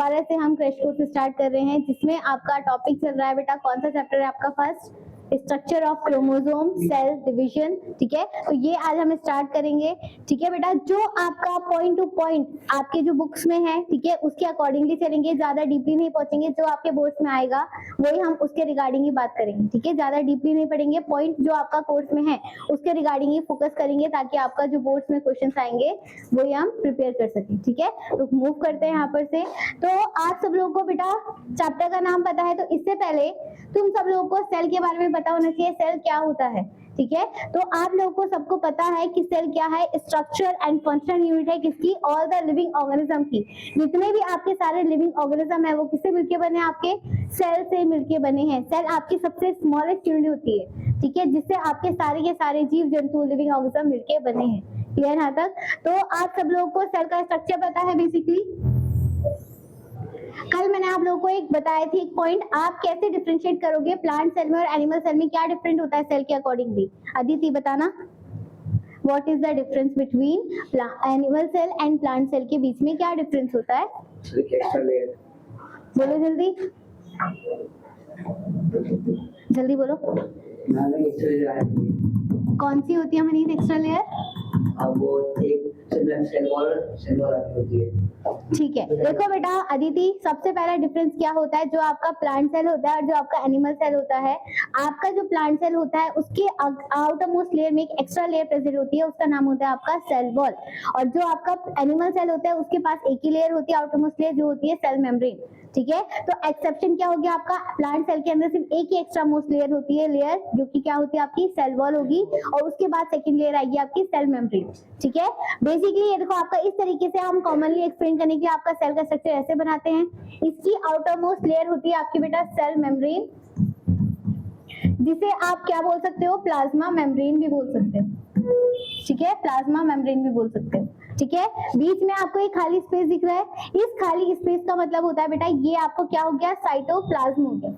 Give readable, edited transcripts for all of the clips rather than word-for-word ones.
दोबारा से हम क्रैश कोर्स स्टार्ट कर रहे हैं, जिसमें आपका टॉपिक चल रहा है बेटा, कौन सा चैप्टर है आपका? First, structure of chromosome, cell division. ठीक है, तो ये आज हम स्टार्ट करेंगे। ठीक है बेटा, जो आपका पॉइंट टू पॉइंट आपके जो बुक्स में है, ठीक है, उसके अकॉर्डिंगली चलेंगे, ज्यादा डीपली नहीं पहुंचेंगे। जो आपके बोर्ड्स में आएगा वही हम उसके रिगार्डिंग ही बात करेंगे। ठीक है, ज्यादा डीपली नहीं पढ़ेंगे, पॉइंट जो आपका कोर्स में है उसके रिगार्डिंग ही फोकस करेंगे, ताकि आपका जो बोर्ड्स में क्वेश्चंस आएंगे वही हम प्रिपेयर कर सकें। ठीक है, तो मूव करते हैं यहाँ पर से। तो आप सब लोगों को बेटा चैप्टर का नाम पता है, तो इससे पहले तुम सब लोगों को सेल के बारे में पता होना चाहिए, सेल क्या होता है। ठीक है, तो आप लोगों को सबको पता है कि सेल क्या है, स्ट्रक्चर एंड फंक्शनल यूनिट है किसकी? ऑल द लिविंग ऑर्गेनिज्म की। जितने भी आपके सारे लिविंग ऑर्गेनिज्म है वो किससे मिलके बने? आपके सेल से मिलके बने हैं। सेल आपकी सबसे स्मॉलेस्ट यूनिट होती है, ठीक है, जिससे आपके सारे के सारे जीव जंतु लिविंग ऑर्गेनिज्म मिलके बने हैं। क्लियर यहाँ तक? तो आप सब लोगों को सेल का स्ट्रक्चर पता है बेसिकली। कल मैंने आप लोगों को एक बताया थी एक पॉइंट, आप कैसे डिफरेंशिएट करोगे प्लांट सेल में और एनिमल सेल में, क्या डिफरेंट होता है सेल के अकॉर्डिंगली? अदिति बताना, what is the difference between animal cell and plant cell के बीच में क्या डिफरेंस होता है? बोलो जल्दी, जल्दी बोलो। कौन सी होती है मनीष एक्स्ट्रा लेयर? वो एक सेल वॉल होती है। ठीक है, देखो बेटा अदिति, सबसे पहला डिफरेंस क्या होता है? जो आपका प्लांट सेल होता है और जो आपका एनिमल सेल होता है, आपका जो प्लांट सेल होता है उसके आउटर मोस्ट लेयर में एक एक्स्ट्रा लेयर प्रेजेंट होती है, उसका नाम होता है आपका सेल वॉल। और जो आपका एनिमल सेल होता है उसके पास एक ही लेयर होती है आउटर मोस्ट लेयर, जो होती है सेल मेम्ब्रेन। ठीक है, तो एक्सेप्शन क्या हो गया? आपका प्लांट सेल के अंदर सिर्फ एक ही एक्स्ट्रा मोस्ट लेयर होती है, लेयर जो कि क्या होती है आपकी सेल वॉल होगी, और उसके बाद सेकंड लेयर आएगी आपकी सेल मेम्ब्रेन। ठीक है, बेसिकली ये देखो आपका इस तरीके से हम कॉमनली एक्सप्लेन करने के लिए आपका सेल का स्ट्रक्चर ऐसे बनाते हैं। इसकी आउटर मोस्ट लेयर होती है आपकी बेटा सेल मेम्ब्रेन, जिसे आप क्या बोल सकते हो? प्लाज्मा मेम्ब्रेन भी बोल सकते हो। ठीक है, प्लाज्मा मेम्ब्रेन भी बोल सकते हो। ठीक है, बीच में आपको एक खाली स्पेस दिख रहा है, इस खाली स्पेस का मतलब होता है बेटा ये आपको क्या हो गया? साइटोप्लाज्म हो गया।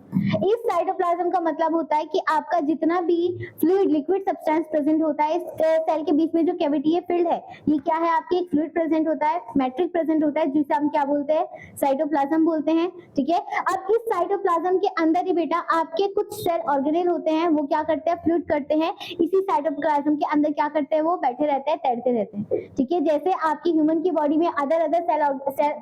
इस साइटोप्लाज्म का मतलब होता है कि आपका जितना भी फ्लूइड लिक्विड सब्सटेंस प्रेजेंट होता है इस सेल के बीच में, जो कैविटी है फिल्ड है, ये क्या है? आपकी एक फ्लूइड प्रेजेंट होता है, मैट्रिक प्रेजेंट होता है, जिसे हम क्या बोलते हैं? साइटोप्लाज्म बोलते हैं। ठीक है, अब इस साइटोप्लाज्म के अंदर ही बेटा आपके कुछ सेल ऑर्गेनेल होते हैं, वो क्या करते हैं? फ्लूइड करते हैं। इसी साइटोप्लाज्म के अंदर क्या करते हैं? वो बैठे रहते हैं, तैरते रहते हैं। ठीक है, जैसे आपकी ह्यूमन की बॉडी में अदर सेल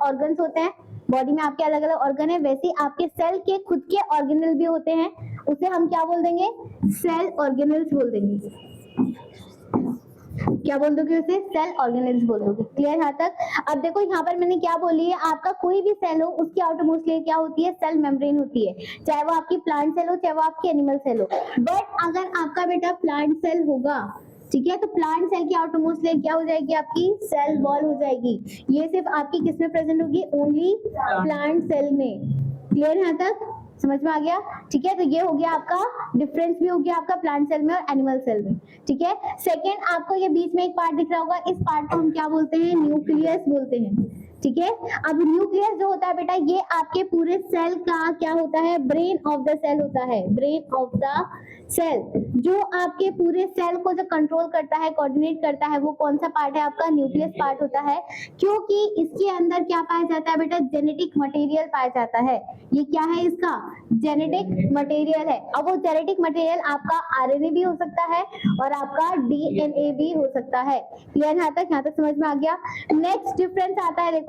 ऑर्गन्स होते हैं, बॉडी में आपके अलग अलग ऑर्गन है, वैसे ही आपके सेल के खुद के ऑर्गेनल भी होते हैं, उसे हम क्या बोल देंगे? सेल ऑर्गेनल्स बोल देंगे। क्या बोल दोगे उसे? सेल ऑर्गेनल्स बोल दोगे। क्लियर यहाँ तक? अब देखो यहाँ पर मैंने क्या बोली है, आपका कोई भी सेल हो उसकी आउटर मोस्ट लेयर क्या होती है? सेल मेम्ब्रेन होती है, चाहे वो आपकी प्लांट सेल हो चाहे वो आपकी एनिमल सेल हो। बट अगर आपका बेटा प्लांट सेल होगा, ठीक है, तो प्लांट सेल की आउटर मोस्ट लेयर क्या हो जाएगी? आपकी सेल वॉल हो जाएगी। ये सिर्फ आपकी किस में प्रेजेंट होगी? ओनली प्लांट सेल में। क्लियर यहाँ तक? समझ में आ गया? ठीक है, तो ये हो गया आपका डिफरेंस भी हो गया आपका प्लांट सेल में और एनिमल सेल में। ठीक है, सेकेंड, आपको ये बीच में एक पार्ट दिख रहा होगा, इस पार्ट को हम क्या बोलते हैं? न्यूक्लियस बोलते हैं। ठीक है, अब न्यूक्लियस जो होता है बेटा, ये आपके पूरे सेल का क्या होता है? ब्रेन ऑफ द सेल होता है, ब्रेन ऑफ द सेल। जो आपके पूरे सेल को जो कंट्रोल करता है, कोऑर्डिनेट करता है, वो कौन सा पार्ट है? आपका न्यूक्लियस पार्ट होता है, क्योंकि इसके अंदर क्या पाया जाता है बेटा? जेनेटिक मटेरियल पाया जाता है। ये क्या है? इसका जेनेटिक मटेरियल है। अब वो जेनेटिक मटेरियल आपका आरएनए भी हो सकता है और आपका डीएनए भी हो सकता है। क्लियर यहाँ तक? यहाँ तक समझ में आ गया? नेक्स्ट डिफरेंस आता है, देखो,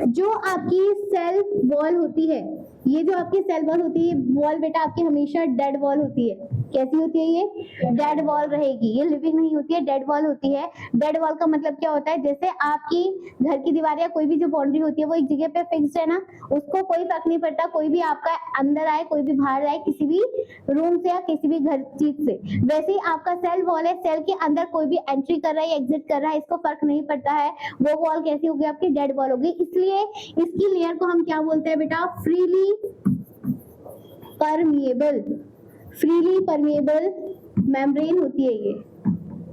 जो आपकी सेल वॉल होती है, ये जो आपकी सेल वॉल होती है, वॉल बेटा आपकी हमेशा डेड वॉल होती है। कैसी होती है? ये डेड वॉल रहेगी, ये लिविंग नहीं होती है, डेड वॉल होती है। डेड वॉल का मतलब क्या होता है? जैसे आपकी घर की दीवार या कोई भी जो बाउंड्री होती है वो एक जगह पे फिक्स्ड है ना, उसको कोई फर्क नहीं पड़ता, कोई भी आपका अंदर आए कोई भी बाहर आए, किसी भी रूम से या किसी भी घर चीज से। वैसे ही आपका सेल वॉल है, सेल के अंदर कोई भी एंट्री कर रहा है या एग्जिट कर रहा है, इसको फर्क नहीं पड़ता है, वो वॉल कैसी होगी? आपकी डेड वॉल होगी। इसलिए इसकी लेयर को हम क्या बोलते हैं बेटा? Freely permeable, freely permeable membrane होती है ये।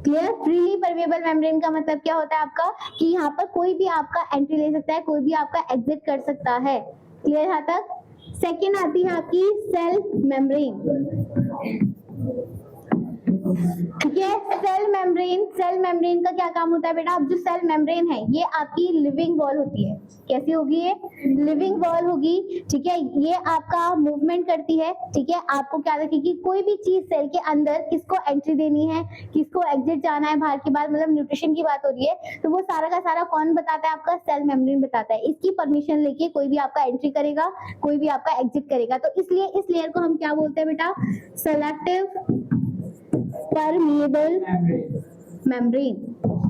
क्लियर? फ्रीली परमिएबल मेम्ब्रेन का मतलब क्या होता है आपका? कि यहाँ पर कोई भी आपका एंट्री ले सकता है, कोई भी आपका एग्जिट कर सकता है। क्लियर यहाँ तक? सेकेंड आती है आपकी सेल मेम्ब्रेन। ठीक है। सेल मेम्ब्रेन का क्या काम होता है बेटा? अब जो सेल मेम्ब्रेन है ये आपकी लिविंग वॉल होती है। कैसी होगी ये? लिविंग वॉल होगी। ठीक है, ये आपका मूवमेंट करती है। ठीक है, आपको क्या रखेगी, कोई भी चीज सेल के अंदर किसको एंट्री देनी है, किसको एग्जिट जाना है बाहर की बात, मतलब न्यूट्रिशन की बात हो रही है, तो वो सारा का सारा कौन बताता है? आपका सेल मेम्ब्रेन बताता है। इसकी परमिशन लेके कोई भी आपका एंट्री करेगा, कोई भी आपका एग्जिट करेगा। तो इसलिए इस लेयर को हम क्या बोलते हैं बेटा? Selective permeable membrane.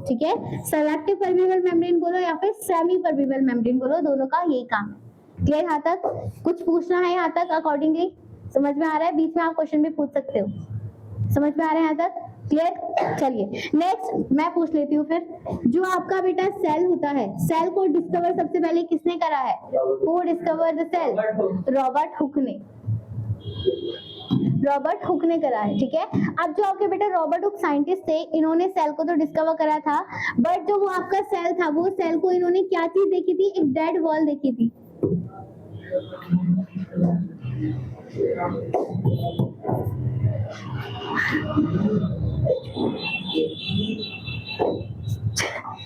ठीक है, सेलेक्टिव परमिएबल मेम्ब्रेन बोलो या फिर सेमी परमिएबल मेम्ब्रेन बोलो, दोनों का यही काम है। क्लियर यहाँ तक? कुछ पूछना है यहाँ तक अकॉर्डिंगली? समझ में आ रहा है? बीच में आप क्वेश्चन भी पूछ सकते हो। समझ में आ रहा है यहाँ तक? क्लियर? चलिए नेक्स्ट मैं पूछ लेती हूँ फिर। जो आपका बेटा सेल होता है, सेल को डिस्कवर सबसे पहले किसने करा है? Who discover the cell? Robert Hooke ने। रॉबर्ट हुक ने करा है। ठीक है, अब जो आपके बेटा रॉबर्ट हुक साइंटिस्ट थे, इन्होंने सेल को तो डिस्कवर करा था, बट जो वो आपका सेल था, वो सेल को इन्होंने क्या चीज देखी थी? एक डेड वॉल देखी थी।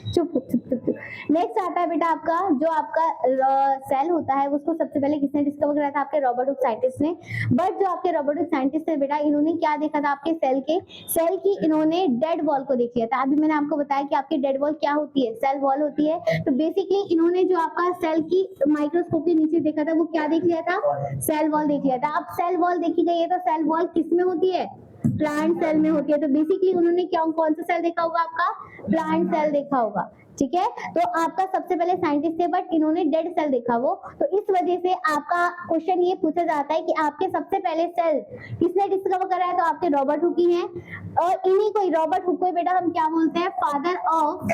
चुप चुप चुप चुप। नेक्स्ट आता है बेटा आपका, जो आपका सेल होता है उसको सबसे पहले किसने डिस्कवर करा था? आपके रॉबर्ट हुक साइंटिस्ट ने। बट जो आपके रॉबर्ट हुक साइंटिस्ट थे बेटा, इन्होंने क्या देखा था? आपके सेल की इन्होंने डेड वॉल को देख लिया था। अभी मैंने आपको बताया कि आपकी डेड वॉल क्या होती है? सेल वॉल होती है। तो बेसिकली इन्होंने जो आपका सेल की माइक्रोस्कोप के नीचे देखा था, वो क्या देख लिया था? सेल वॉल देख लिया था। अब सेल वॉल देखी गई है, तो सेल वॉल किस में होती है? प्लांट सेल में होती है। तो बेसिकली उन्होंने क्या, कौन सा सेल देखा होगा? आपका प्लांट सेल देखा होगा। ठीक है, तो आपका सबसे पहले साइंटिस्ट थे, बट इन्होंने डेड सेल देखा वो। तो इस वजह से आपका क्वेश्चन ये पूछा जाता है कि आपके सबसे पहले सेल किसने डिस्कवर करा है? तो आपके रॉबर्ट हुक ही हैं। और इन्हीं को, रॉबर्ट हुक को बेटा हम क्या बोलते हैं? फादर ऑफ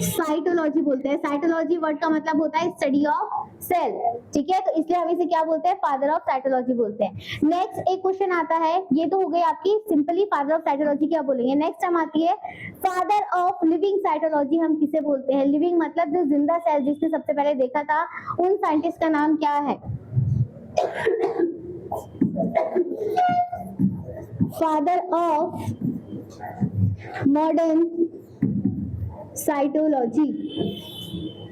साइटोलॉजी बोलते हैं। साइटोलॉजी वर्ड का मतलब होता है स्टडी ऑफ सेल। ठीक है, तो इसलिए हम इसे क्या बोलते हैं? फादर ऑफ साइटोलॉजी बोलते हैं। नेक्स्ट एक क्वेश्चन आता है, ये तो हो गई आपकी सिंपली फादर ऑफ साइटोलॉजी क्या बोलेंगे। नेक्स्ट हम आती है फादर ऑफ लिविंग साइटोलॉजी। हम किसे बोलते हैं? लिविंग मतलब जो जिंदा सेल जिसने सबसे पहले देखा था, उन साइंटिस्ट का नाम क्या है? Father of modern cytology.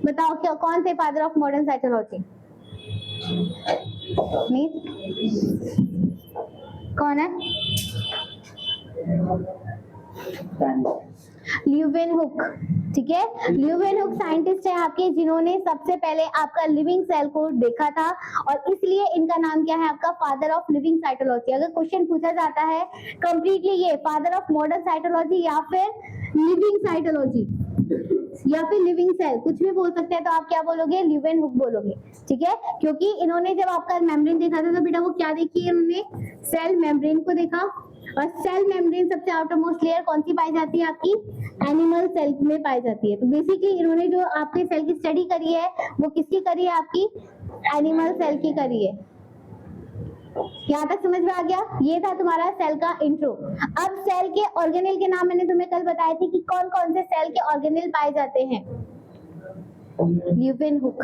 बताओ क्या, कौन थे फादर ऑफ मॉडर्न साइटोलॉजी? कौन है? ल्यूवेनहुक। ठीक है, ल्यूवेनहुक साइंटिस्ट है आपके, जिन्होंने सबसे पहले आपका लिविंग सेल को देखा था, और इसलिए इनका नाम क्या है? आपका फादर ऑफ लिविंग साइटोलॉजी। अगर क्वेश्चन पूछा जाता है कंप्लीटली ये फादर ऑफ मॉडर्न साइटोलॉजी या फिर लिविंग साइटोलॉजी या फिर लिविंग सेल, कुछ भी बोल सकते हैं, तो आप क्या बोलोगे? ल्यूवेनहुक बोलोगे। ठीक है, क्योंकि इन्होंने जब आपका मेम्ब्रेन देखा था, तो बेटा वो क्या देखी है? इन्होंने सेल मेम्ब्रेन को देखा। और सेल मेम्ब्रेन सबसे आउटर मोस्ट लेयर कौन सी पाई जाती है? आपकी एनिमल सेल में पाई जाती है। तो बेसिकली इन्होंने जो आपके सेल की स्टडी करी है, वो किसकी करी है? आपकी एनिमल सेल की करी है। यहाँ तक समझ में आ गया? ये था तुम्हारा सेल का इंट्रो। अब सेल के ऑर्गेनेल के नाम मैंने तुम्हें कल बताए थे कि कौन कौन से सेल के ऑर्गेनेल पाए जाते हैं। ल्यूवेनहुक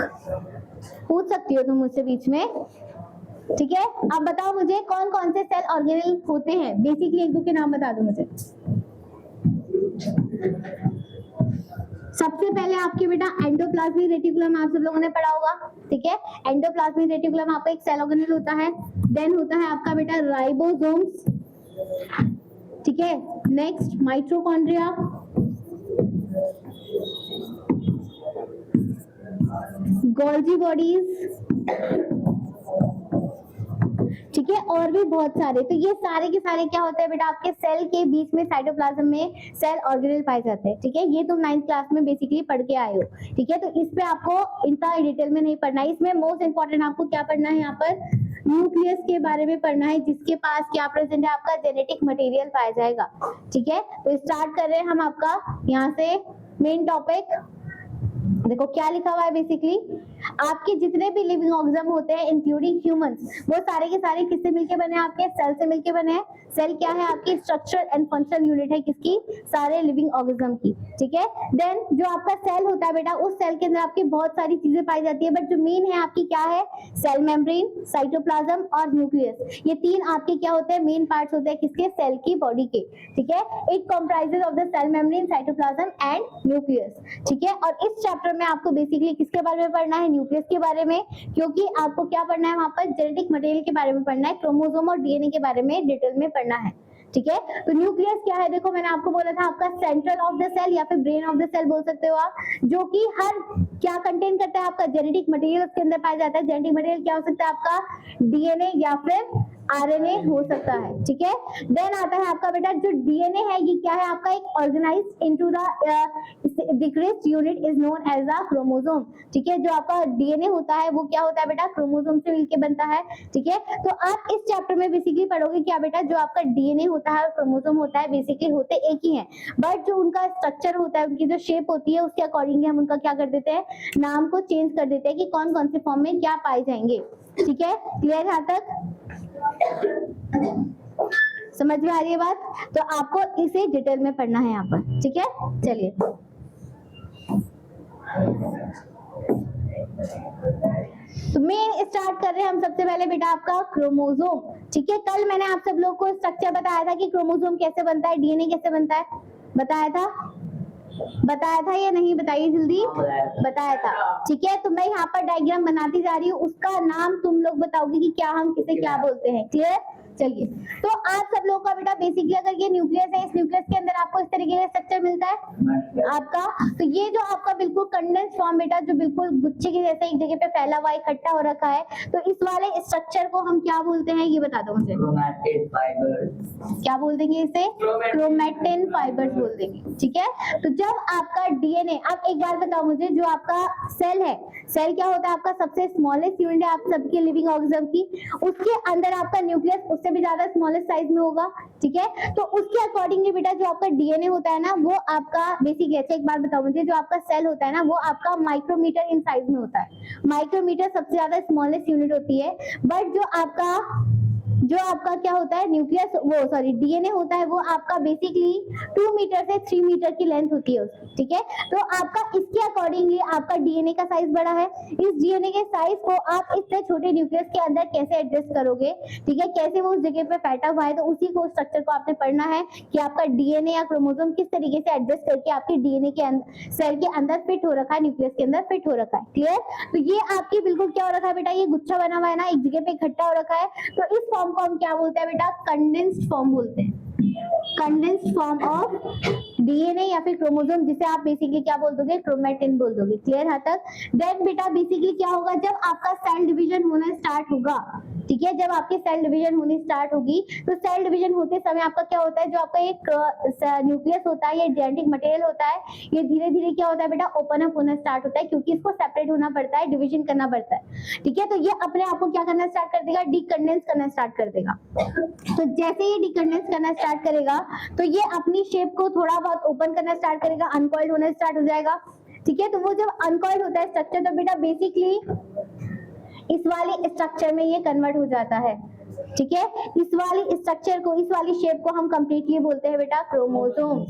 पूछ सकती हो तुम मुझसे बीच में। ठीक है, अब बताओ मुझे कौन कौन से सेल ऑर्गेनेल होते हैं? बेसिकली एक दो के नाम बता दो मुझे। सबसे पहले आपके बेटा एंडोप्लाज्मिक रेटिकुलम आप सब लोगों ने पढ़ा होगा। ठीक है, एंडोप्लाज्मिक रेटिकुलम आपका एक सेल ऑर्गेनेल होता है। देन होता है आपका बेटा राइबोसोम्स। ठीक है, नेक्स्ट माइटोकॉन्ड्रिया, गोल्जी बॉडीज। ठीक है, और भी बहुत सारे। तो ये सारे के सारे क्या होते हैं बेटा? आपके सेल के बीच में साइटोप्लाज्म में सेल ऑर्गेनेल पाए जाते हैं। ठीक है, ये तुम 9th क्लास में बेसिकली पढ़ के आए हो। ठीक है, तो इस पे आपको इतना डिटेल में नहीं पढ़ना है। इसमें मोस्ट इंपॉर्टेंट आपको क्या पढ़ना है? यहाँ पर न्यूक्लियस के बारे में पढ़ना है, जिसके पास क्या प्रेजेंट है? आपका जेनेटिक मटेरियल पाया जाएगा। ठीक है, तो स्टार्ट कर रहे हैं हम आपका यहाँ से मेन टॉपिक। देखो क्या लिखा हुआ है बेसिकली, आपके जितने भी लिविंग ऑर्गेनिज्म होते हैं इंक्लूडिंग ह्यूमंस, वो सारे के सारे किससे मिलके बने हैं? आपके सेल से मिलके बने हैं। सेल क्या है? आपकी स्ट्रक्चर एंड फंक्शनल यूनिट है किसकी? सारे लिविंग ऑर्गेनिज्म की, ठीक है। देन जो आपका सेल होता है बेटा, उस सेल के अंदर आपकी बहुत सारी चीजें पाई जाती है, बट जो मेन है आपकी क्या है? सेल मेम्ब्रेन, साइटोप्लाज्म और न्यूक्लियस। ये तीन आपके क्या होते हैं? मेन पार्ट्स होते हैं किसके? सेल की बॉडी के, ठीक है। It comprises of the cell membrane, cytoplasm and nucleus, ठीक है। और इस चैप्टर में आपको बेसिकली किसके बारे में पढ़ना है? न्यूक्लियस के बारे में, क्योंकि आपको क्या पढ़ना है वहां पर? जेनेटिक मटेरियल के बारे में पढ़ना है, क्रोमोसोम और डीएनए के बारे में डिटेल में पढ़ना है, ठीक है। तो न्यूक्लियस क्या है? देखो मैंने आपको बोला था आपका सेंट्रल ऑफ द सेल या फिर ब्रेन ऑफ द सेल बोल सकते हो आप, जो कि हर क्या कंटेन करता है? आपका जेनेटिक मटेरियल उसके अंदर पाया जाता है। जेनेटिक मटेरियल क्या हो सकता है? आपका डीएनए या फिर आरएनए हो सकता है, ठीक है। देन आता है आपका बेटा जो डीएनए है, ये क्या है? आपका एक organised into the decreased unit is known as the chromosome, ठीक है। जो आपका डीएनए होता है वो क्या होता है बेटा? क्रोमोसोम से मिलके बनता है, ठीक है। तो आप इस चैप्टर में बेसिकली पढ़ोगे क्या बेटा? जो आपका डीएनए होता है और क्रोमोसोम होता है बेसिकली होते एक ही हैं, बट जो उनका स्ट्रक्चर होता है, उनकी जो शेप होती है, उसके अकॉर्डिंगली हम उनका क्या कर देते हैं? नाम को चेंज कर देते हैं कि कौन कौन से फॉर्म में क्या पाए जाएंगे, ठीक है। क्लियर है तक? समझ में आ रही है बात? तो आपको इसे डिटेल में पढ़ना है यहाँ पर, ठीक है। चलिए तो मेन स्टार्ट कर रहे हैं हम सबसे पहले बेटा आपका क्रोमोसोम, ठीक है। कल मैंने आप सब लोग को स्ट्रक्चर बताया था कि क्रोमोसोम कैसे बनता है, डीएनए कैसे बनता है, बताया था या नहीं? बताइए जल्दी। बताया था, ठीक है। तो मैं यहाँ पर डायग्राम बनाती जा रही हूँ, उसका नाम तुम लोग बताओगे कि क्या हम किसे क्या बोलते हैं, क्लियर? चलिए तो आप सब लोगों का बेटा बेसिकली अगर ये न्यूक्लियस है, इस न्यूक्लियस के अंदर आपको इस तरीके का स्ट्रक्चर मिलता है आपका। तो ये जो आपका बिल्कुल कंडेंस फॉर्म बेटा जो बिल्कुल गुच्छे की जैसे एक जगह पे फैला हुआ इकट्ठा हो रखा है, तो इस वाले स्ट्रक्चर को हम क्या बोलते हैं? ये बता दो मुझे। Chromatin fibre. क्या बोल देंगे इसे? क्रोमैटिन फाइबर्स बोल देंगे, ठीक है। तो जब आपका डीएनए, आप एक बार बताओ मुझे, जो आपका सेल है, सेल क्या होता है? आपका सबसे स्मॉलेस्ट यूनिट है आप सबके लिविंग ऑर्गेनिज्म की, उसके अंदर आपका न्यूक्लियस उससे भी ज्यादा स्मॉलेस्ट साइज में होगा, ठीक है। तो उसके अकॉर्डिंगली बेटा जो आपका डीएनए होता है ना, वो आपका बेसिकली, अच्छा एक बात बताओ मुझे, जो आपका सेल होता है ना, वो आपका माइक्रोमीटर इन साइज में होता है। माइक्रोमीटर सबसे ज्यादा स्मॉलेस्ट यूनिट होती है, बट जो आपका क्या होता है? न्यूक्लियस, वो सॉरी डीएनए होता है, वो आपका बेसिकली 2 मीटर से 3 मीटर की लेंथ होती है उसकी, ठीक है। तो आपका इसके अकॉर्डिंगली आपका डीएनए का साइज बड़ा है। इस डीएनए के साइज को आप इतने छोटे न्यूक्लियस के अंदर कैसे एडजस्ट करोगे, ठीक है, कैसे वो उस जगह पे फैटा हुआ है, तो उसी को स्ट्रक्चर को आपने पढ़ना है कि आपका डीएनए या क्रोमोसोम किस तरीके से एडजस्ट करके आपके डीएनए के अंदर, सेल के अंदर फिट हो रखा है, न्यूक्लियस के अंदर फिट हो रखा है, क्लियर? तो ये आपकी बिल्कुल क्या हो रखा है बेटा? ये गुच्छा बना हुआ है ना, एक जगह पे इकट्ठा हो रखा है। तो इस फॉर्म को हम क्या बोलते हैं बेटा? कंडेंस्ड फॉर्म बोलते हैं। कंडेंस्ड फॉर्म ऑफ डीएनए या फिर क्रोमोसोम, जिसे आप बेसिकली क्या बोल दोगे? क्रोमैटिन बोल दोगे, क्लियर है तक? देन बेटा बेसिकली क्या होगा? जब आपका सेल डिवीजन होना स्टार्ट होगा, ठीक है, जब आपकी सेल डिवीजन होनी स्टार्ट होगी, तो सेल डिवीजन होते समय आपका क्या होता है? जो आपका एक न्यूक्लियस होता है, ये जेनेटिक मटेरियल होता है, ये धीरे धीरे क्या होता है बेटा? ओपन अप होना स्टार्ट होता है, क्योंकि इसको सेपरेट होना पड़ता है, डिवीजन करना पड़ता है, ठीक है। तो ये अपने आप को क्या करना स्टार्ट कर देगा? डीकंडेंस करना स्टार्ट कर देगा। तो जैसे ये डीकंडेंस करना स्टार्ट करेगा, तो ये अपनी शेप को थोड़ा बहुत ओपन करना स्टार्ट करेगा, अनकॉइल्ड होना स्टार्ट हो जाएगा, ठीक है। तो वो जब अनकॉइल्ड होता है स्ट्रक्चर, तो बेटा बेसिकली इस वाले स्ट्रक्चर में ये कन्वर्ट हो जाता है, ठीक है। इस वाली स्ट्रक्चर को, इस वाली शेप को हम कंप्लीटली बोलते हैं बेटा क्रोमोसोम,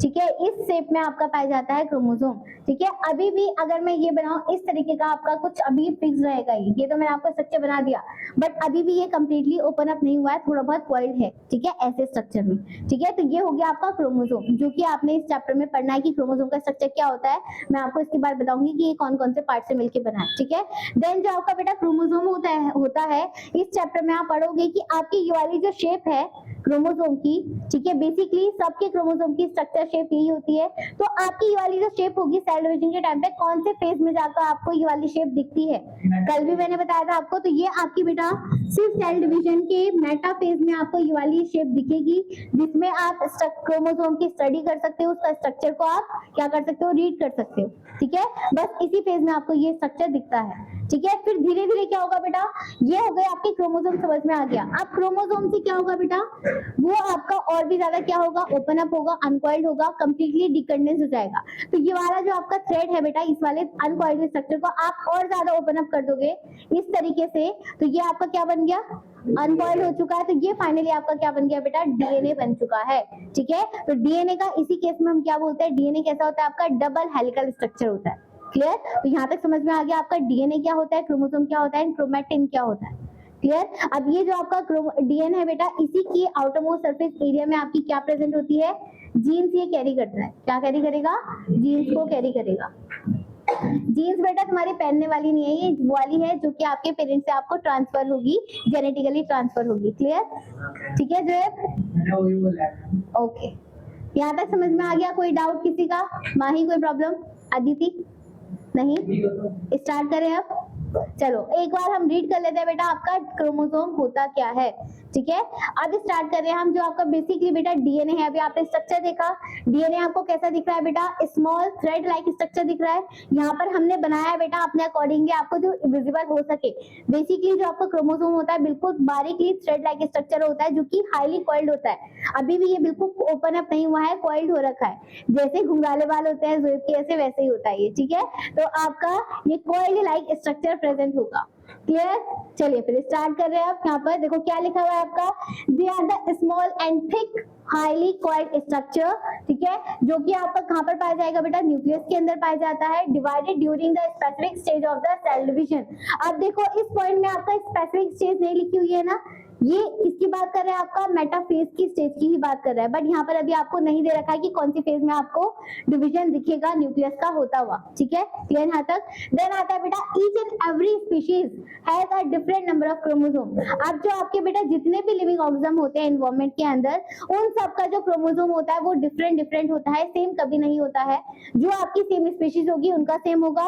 ठीक है। इस शेप में आपका पाया जाता है क्रोमोसोम, ठीक है। अभी भी अगर मैं ये बनाऊं इस तरीके का, आपका कुछ अभी फिक्स रहेगा, ये तो मैंने आपको स्ट्रक्चर बना दिया, बट अभी भी ये कंप्लीटली ओपन अप नहीं हुआ है, थोड़ा बहुत कॉइल्ड है, ठीक है, ऐसे स्ट्रक्चर में, ठीक है। तो ये हो गया आपका क्रोमोसोम, जो कि आपने इस चैप्टर में पढ़ना है कि क्रोमोसोम का स्ट्रक्चर क्या होता है। मैं आपको इसके बाद बताऊंगी कि ये कौन कौन से पार्ट से मिलकर बना है, ठीक है। देन जो आपका बेटा क्रोमोसोम होता है इस चैप्टर में आप पढ़ोगे कि आपकी ये वाली जो शेप है क्रोमोसोम की, ठीक है, बेसिकली सबके क्रोमोसोम की स्ट्रक्चर शेप यही होती है। तो आपकी ये वाली जो शेप होगी सेल डिवीजन के टाइम पे कौन से फेज में जाकर आपको ये वाली शेप दिखती है? कल भी मैंने बताया था आपको। तो ये आपकी बेटा सिर्फ सेल डिवीजन के मेटा फेज में आपको ये वाली शेप दिखेगी, जिसमें आप क्रोमोसोम की स्टडी कर सकते हो, उसका स्ट्रक्चर को आप क्या कर सकते हो? रीड कर सकते हो, ठीक है। बस इसी फेज में आपको ये स्ट्रक्चर दिखता है, ठीक है। फिर धीरे धीरे क्या होगा बेटा? ये हो गए आपके क्रोमोसोम, समझ में आ गया। अब क्रोमोसोम से क्या होगा बेटा? वो आपका और भी ज्यादा क्या होगा, ओपन अप होगा, अनकॉइल्ड होगा, कंप्लीटली डिकंडेंस हो जाएगा। तो ये वाला जो आपका थ्रेड है बेटा, इस वाले अनकॉइल्ड स्ट्रक्चर को आप और ज्यादा ओपन अप कर दोगे इस तरीके से, तो ये आपका क्या बन गया, अनकॉइल्ड हो चुका है। तो ये फाइनली आपका क्या बन गया बेटा, डीएनए बन चुका है। ठीक है, तो डीएनए का इसी केस में हम क्या बोलते हैं, डीएनए कैसा होता है आपका, डबल हेलिकल स्ट्रक्चर होता है। क्लियर, तो यहाँ तक समझ में आ गया आपका डीएनए क्या होता है, क्रोमोसोम क्या होता है, क्रोमैटिन क्या होता है। क्लियर, अब ये जो आपका डीएनए है बेटा, इसी की आउटरमोस्ट सरफेस एरिया में आपकी क्या प्रेजेंट होती है, जीन्स ये कैरी करता है। क्या कैरी करेगा, जीन्स को कैरी करेगा। जीन्स बेटा तुम्हारी पहनने वाली नहीं है, ये वो वाली है जो कि आपके पेरेंट्स से आपको ट्रांसफर होगी, जेनेटिकली ट्रांसफर होगी। क्लियर, ठीक है जो ओके, यहाँ तक समझ में आ गया। कोई डाउट किसी का, माही कोई प्रॉब्लम, अदिति नहीं, स्टार्ट करें अब। चलो एक बार हम रीड कर लेते हैं बेटा आपका क्रोमोसोम होता क्या है। ठीक है, अब स्टार्ट कर रहे हैं हम। जो आपका बेसिकली बेटा डीएनए है, अभी आपने स्ट्रक्चर देखा, डीएनए आपको कैसा दिख रहा है बेटा, स्मॉल थ्रेड लाइक स्ट्रक्चर दिख रहा है। यहाँ पर हमने बनाया है बेटा अपने अकॉर्डिंगली, आपको जो विजिबल हो सके। बेसिकली जो आपका क्रोमोसोम होता है बिल्कुल बारीकली थ्रेड लाइक स्ट्रक्चर होता है, जो कि हाईली कॉइल्ड होता है। अभी भी ये बिल्कुल ओपन अप नहीं हुआ है, कॉइल्ड हो रखा है, जैसे घुंघराले बाल होते हैं ज़ोइब के, ऐसे वैसे ही होता है ये। ठीक है, तो आपका ये कॉइल्ड लाइक स्ट्रक्चर प्रेजेंट होगा। क्लियर, चलिए फिर स्टार्ट कर रहे हैं। आप यहाँ पर देखो क्या लिखा हुआ है आपका, they are the small and thick highly coiled structure. ठीक है, जो कि आपका कहाँ पर पाया जाएगा बेटा, न्यूक्लियस के अंदर पाया जाता है, divided during the specific stage of the cell division. अब देखो इस पॉइंट में आपका स्पेसिफिक स्टेज नहीं लिखी हुई है ना, ये इसकी बात कर रहे हैं आपका मेटाफेज की स्टेज की ही बात कर रहा है, बट यहाँ पर अभी आपको नहीं दे रखा है कि कौन सी फेज में आपको डिवीजन दिखेगा न्यूक्लियस का होता हुआ। ठीक है, क्लियर यहाँ तक। देन आता है बेटा each and every species has a different number of chromosome. अब जो आपके बेटा जितने भी लिविंग ऑर्गेनिज्म होते हैं एनवायरमेंट के अंदर, उन सबका जो क्रोमोसोम होता है वो डिफरेंट डिफरेंट होता है, सेम कभी नहीं होता है। जो आपकी सेम स्पीशीज होगी उनका सेम होगा,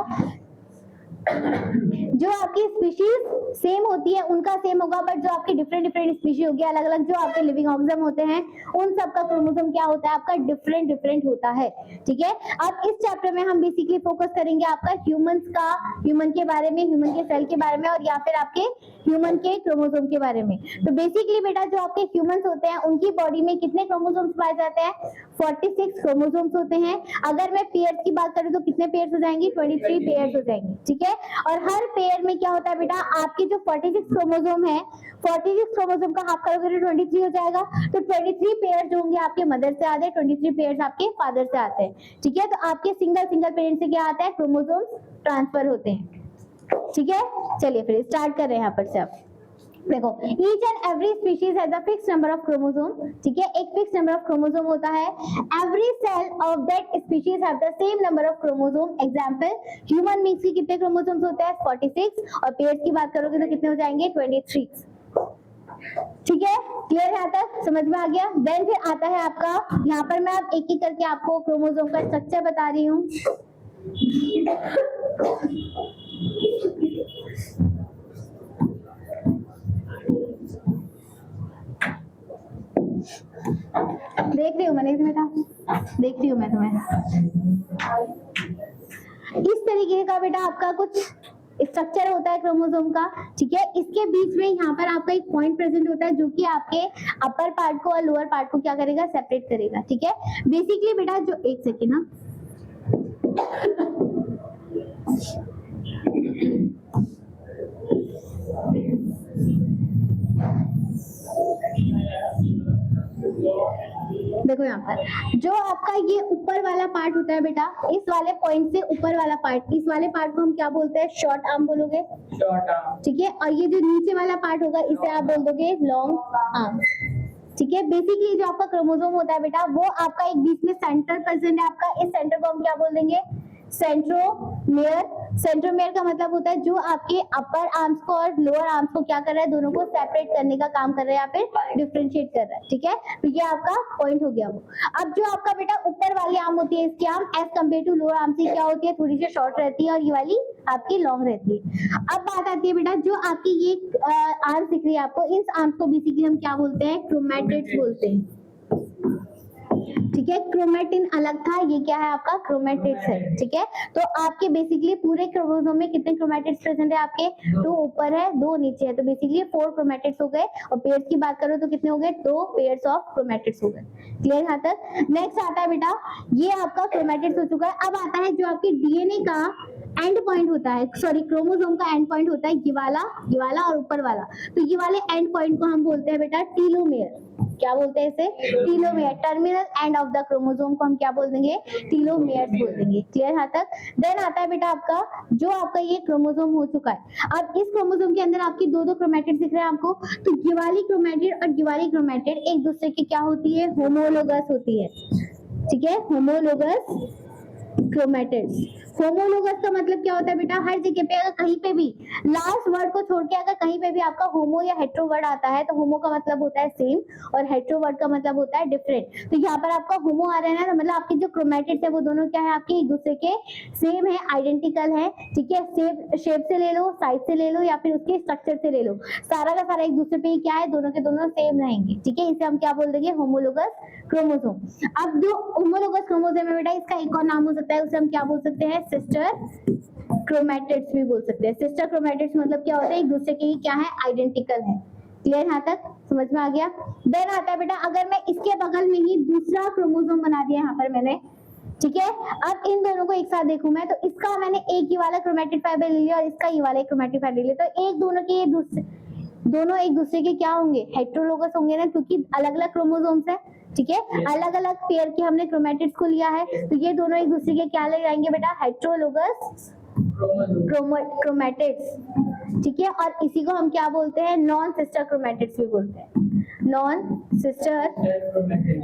जो आपकी स्पीशीज सेम होती है उनका सेम होगा, बट जो आपकी डिफरेंट डिफरेंट स्पीशीज होगी, अलग अलग जो आपके लिविंग ऑर्गेनिज्म होते हैं, उन सब का क्रोमोसोम क्या होता है आपका, डिफरेंट डिफरेंट होता है। ठीक है, अब इस चैप्टर में हम बेसिकली फोकस करेंगे आपका ह्यूमंस का, ह्यूमन के बारे में, ह्यूमन के सेल के बारे में, और या फिर आपके ह्यूमन के क्रोमोसोम के बारे में। तो बेसिकली बेटा जो आपके ह्यूमंस होते हैं उनकी बॉडी में कितने क्रोमोसोम्स पाए जाते हैं, 46 क्रोमोसोम्स होते हैं। अगर मैं पेयर्स की बात करूं तो कितने पेयर्स हो जाएंगे, 23 पेयर्स हो जाएंगे। ठीक है, और हर पेयर में क्या होता है बेटा, आपके जो 46 क्रोमोसोम है, 46 क्रोमोसोम का हाफ करोगे तो 23 हो जाएगा। तो 23 पेयर्स जो होंगे आपके मदर से आते हैं, 23 पेयर्स आपके फादर से आते हैं। ठीक है, तो आपके सिंगल सिंगल पेरेंट से क्या आता है, क्रोमोसोम ट्रांसफर होते हैं। ठीक है, चलिए फिर स्टार्ट कर रहे हैं यहाँ पर से। आप देखो each and every species has a fix number of chromosome. ठीक है, एक फिक्स नंबर ऑफ क्रोमोसोम होता है। Every cell of that species have the same number of chromosome. Example, human beings की कितने क्रोमोसोम्स होते हैं, 46, और पेयर्स की बात करोगे तो कितने हो जाएंगे, 23। ठीक है, क्लियर है तक, समझ में आ गया। देन फिर आता है आपका, यहाँ पर मैं अब एक एक करके आपको क्रोमोसोम का स्ट्रक्चर बता रही हूँ। देख रही हूँ मैंने बेटा, देख रही हूँ मैं तुम्हें। इस तरीके का बेटा आपका कुछ स्ट्रक्चर होता है क्रोमोसोम का। ठीक है, इसके बीच में यहाँ पर आपका एक पॉइंट प्रेजेंट होता है जो कि आपके अपर पार्ट को और लोअर पार्ट को क्या करेगा, सेपरेट करेगा। ठीक है, बेसिकली बेटा जो, एक सेकेंड ना, देखो यहाँ पर जो आपका ये ऊपर वाला पार्ट होता है बेटा, इस वाले पॉइंट से ऊपर वाला पार्ट, इस वाले पार्ट को हम क्या बोलते हैं, शॉर्ट आर्म बोलोगे। Short arm. ठीक है, और ये जो नीचे वाला पार्ट होगा इसे आप बोल दोगे लॉन्ग आर्म। ठीक है, बेसिकली जो आपका क्रोमोसोम होता है बेटा, वो आपका एक बीच में सेंटर प्रेजेंट है आपका, इस सेंटर को हम क्या बोल देंगे, सेंट्रोमेयर। सेंट्रोमेयर का मतलब होता है जो आपके अपर आर्म्स को और लोअर आर्म्स को क्या कर रहा है, दोनों को सेपरेट करने का काम कर रहा है, या फिर डिफरेंशिएट कर रहा है। ठीक है, तो ये आपका पॉइंट हो गया वो। अब जो आपका बेटा ऊपर वाली आर्म होती है, इसकी arm as compare to lower arm से क्या होती है, थोड़ी सी शॉर्ट रहती है, और ये वाली आपकी लॉन्ग रहती है। अब बात आती है बेटा, जो आपकी ये आर्म दिख रही है आपको, इस आर्म्स को बेसिकली हम क्या बोलते हैं, क्रोमैटिड्स बोलते हैं। ठीक है, क्रोमेटिन अलग था, ये क्या है आपका क्रोमेटिड्स है। ठीक है, तो आपके बेसिकली पूरे क्रोमोसोम में कितने क्रोमेटिड्स प्रेजेंट है आपके, 2 ऊपर है 2 नीचे है, तो बेसिकली 4 क्रोमेटिड्स हो गए। और पेयर्स की बात करो तो कितने हो गए, 2 पेयर्स ऑफ क्रोमेटिड्स हो गए। क्लियर यहाँ तक। नेक्स्ट आता है बेटा, ये आपका क्रोमेटिड्स हो चुका है। अब आता है जो आपके डीएनए का एंड पॉइंट होता है, सॉरी क्रोमोसोम का एंड पॉइंट होता है ये वाला और ऊपर वाला। तो ये वाले एंड पॉइंट को हम बोलते हैं बेटा टीलोमेयर। क्या बोलते हैं इसे, telomere. Terminal end of the chromosome को हम क्या बोल देंगे, टीलोमेयर बोल देंगे। क्लियर यहाँ तक। देन आता है बेटा आपका जो आपका ये क्रोमोसोम हो चुका है। अब इस क्रोमोसोम के अंदर आपकी 2 क्रोमेटिड दिख रहे हैं आपको, तो ये वाली क्रोमेटिड और ये वाली क्रोमेटिड एक दूसरे की क्या होती है, होमोलोगस होती है। ठीक है, होमोलोगस क्रोमेटिड्स। होमोलोगस का मतलब क्या होता है बेटा, हर जगह पे अगर कहीं पे भी लास्ट वर्ड को छोड़ के अगर कहीं पे भी आपका होमो या हेट्रो वर्ड आता है तो होमो का मतलब होता है सेम और हेट्रो वर्ड का मतलब होता है डिफरेंट। तो यहाँ पर आपका होमो आ रहा है ना, मतलब आपके जो क्रोमेटिड्स है वो दोनों क्या है आपके एक दूसरे के सेम है, आइडेंटिकल है। ठीक है, शेप से ले लो, साइज से ले लो या फिर उसके स्ट्रक्चर से ले लो, सारा का सारा एक दूसरे पे क्या है, दोनों के दोनों सेम रहेंगे। ठीक है, इसे हम क्या बोल देंगे, होमोलोगस क्रोमोसोम। अब जो होमोलोगस क्रोमोसोम है बेटा, इसका एक और नाम हो सकता है, उसे हम क्या बोल सकते हैं, सिस्टर क्रोमेटिड्स भी बोल सकते हैं। सिस्टर क्रोमेटिड्स मतलब क्या होता है, एक दूसरे के क्या है, आइडेंटिकल है। क्लियर यहाँ तक, समझ में आ गया। देन आता है बेटा, अगर मैं इसके बगल में ही दूसरा क्रोमोसोम बना दिया यहाँ पर मैंने, ठीक है, अब इन दोनों को एक साथ देखूं मैं, तो इसका मैंने एक ही वाला क्रोमेटिड फाइबर ले लिया और इसका ये वाला क्रोमेटिड फाइबर ले लिया, तो एक दोनों के दोनों एक दूसरे के क्या होंगे, हेट्रोलोगस होंगे ना, क्योंकि अलग अलग क्रोमोसोम्स है। ठीक है, अलग अलग पेयर के हमने क्रोमेटिड्स को लिया है, तो ये दोनों एक दूसरे के क्या ले जाएंगे बेटा, हेट्रोलोगस क्रोमेटिड्स। ठीक है, और इसी को हम क्या बोलते हैं, नॉन सिस्टर क्रोमेटिड्स भी बोलते हैं, नॉन सिस्टर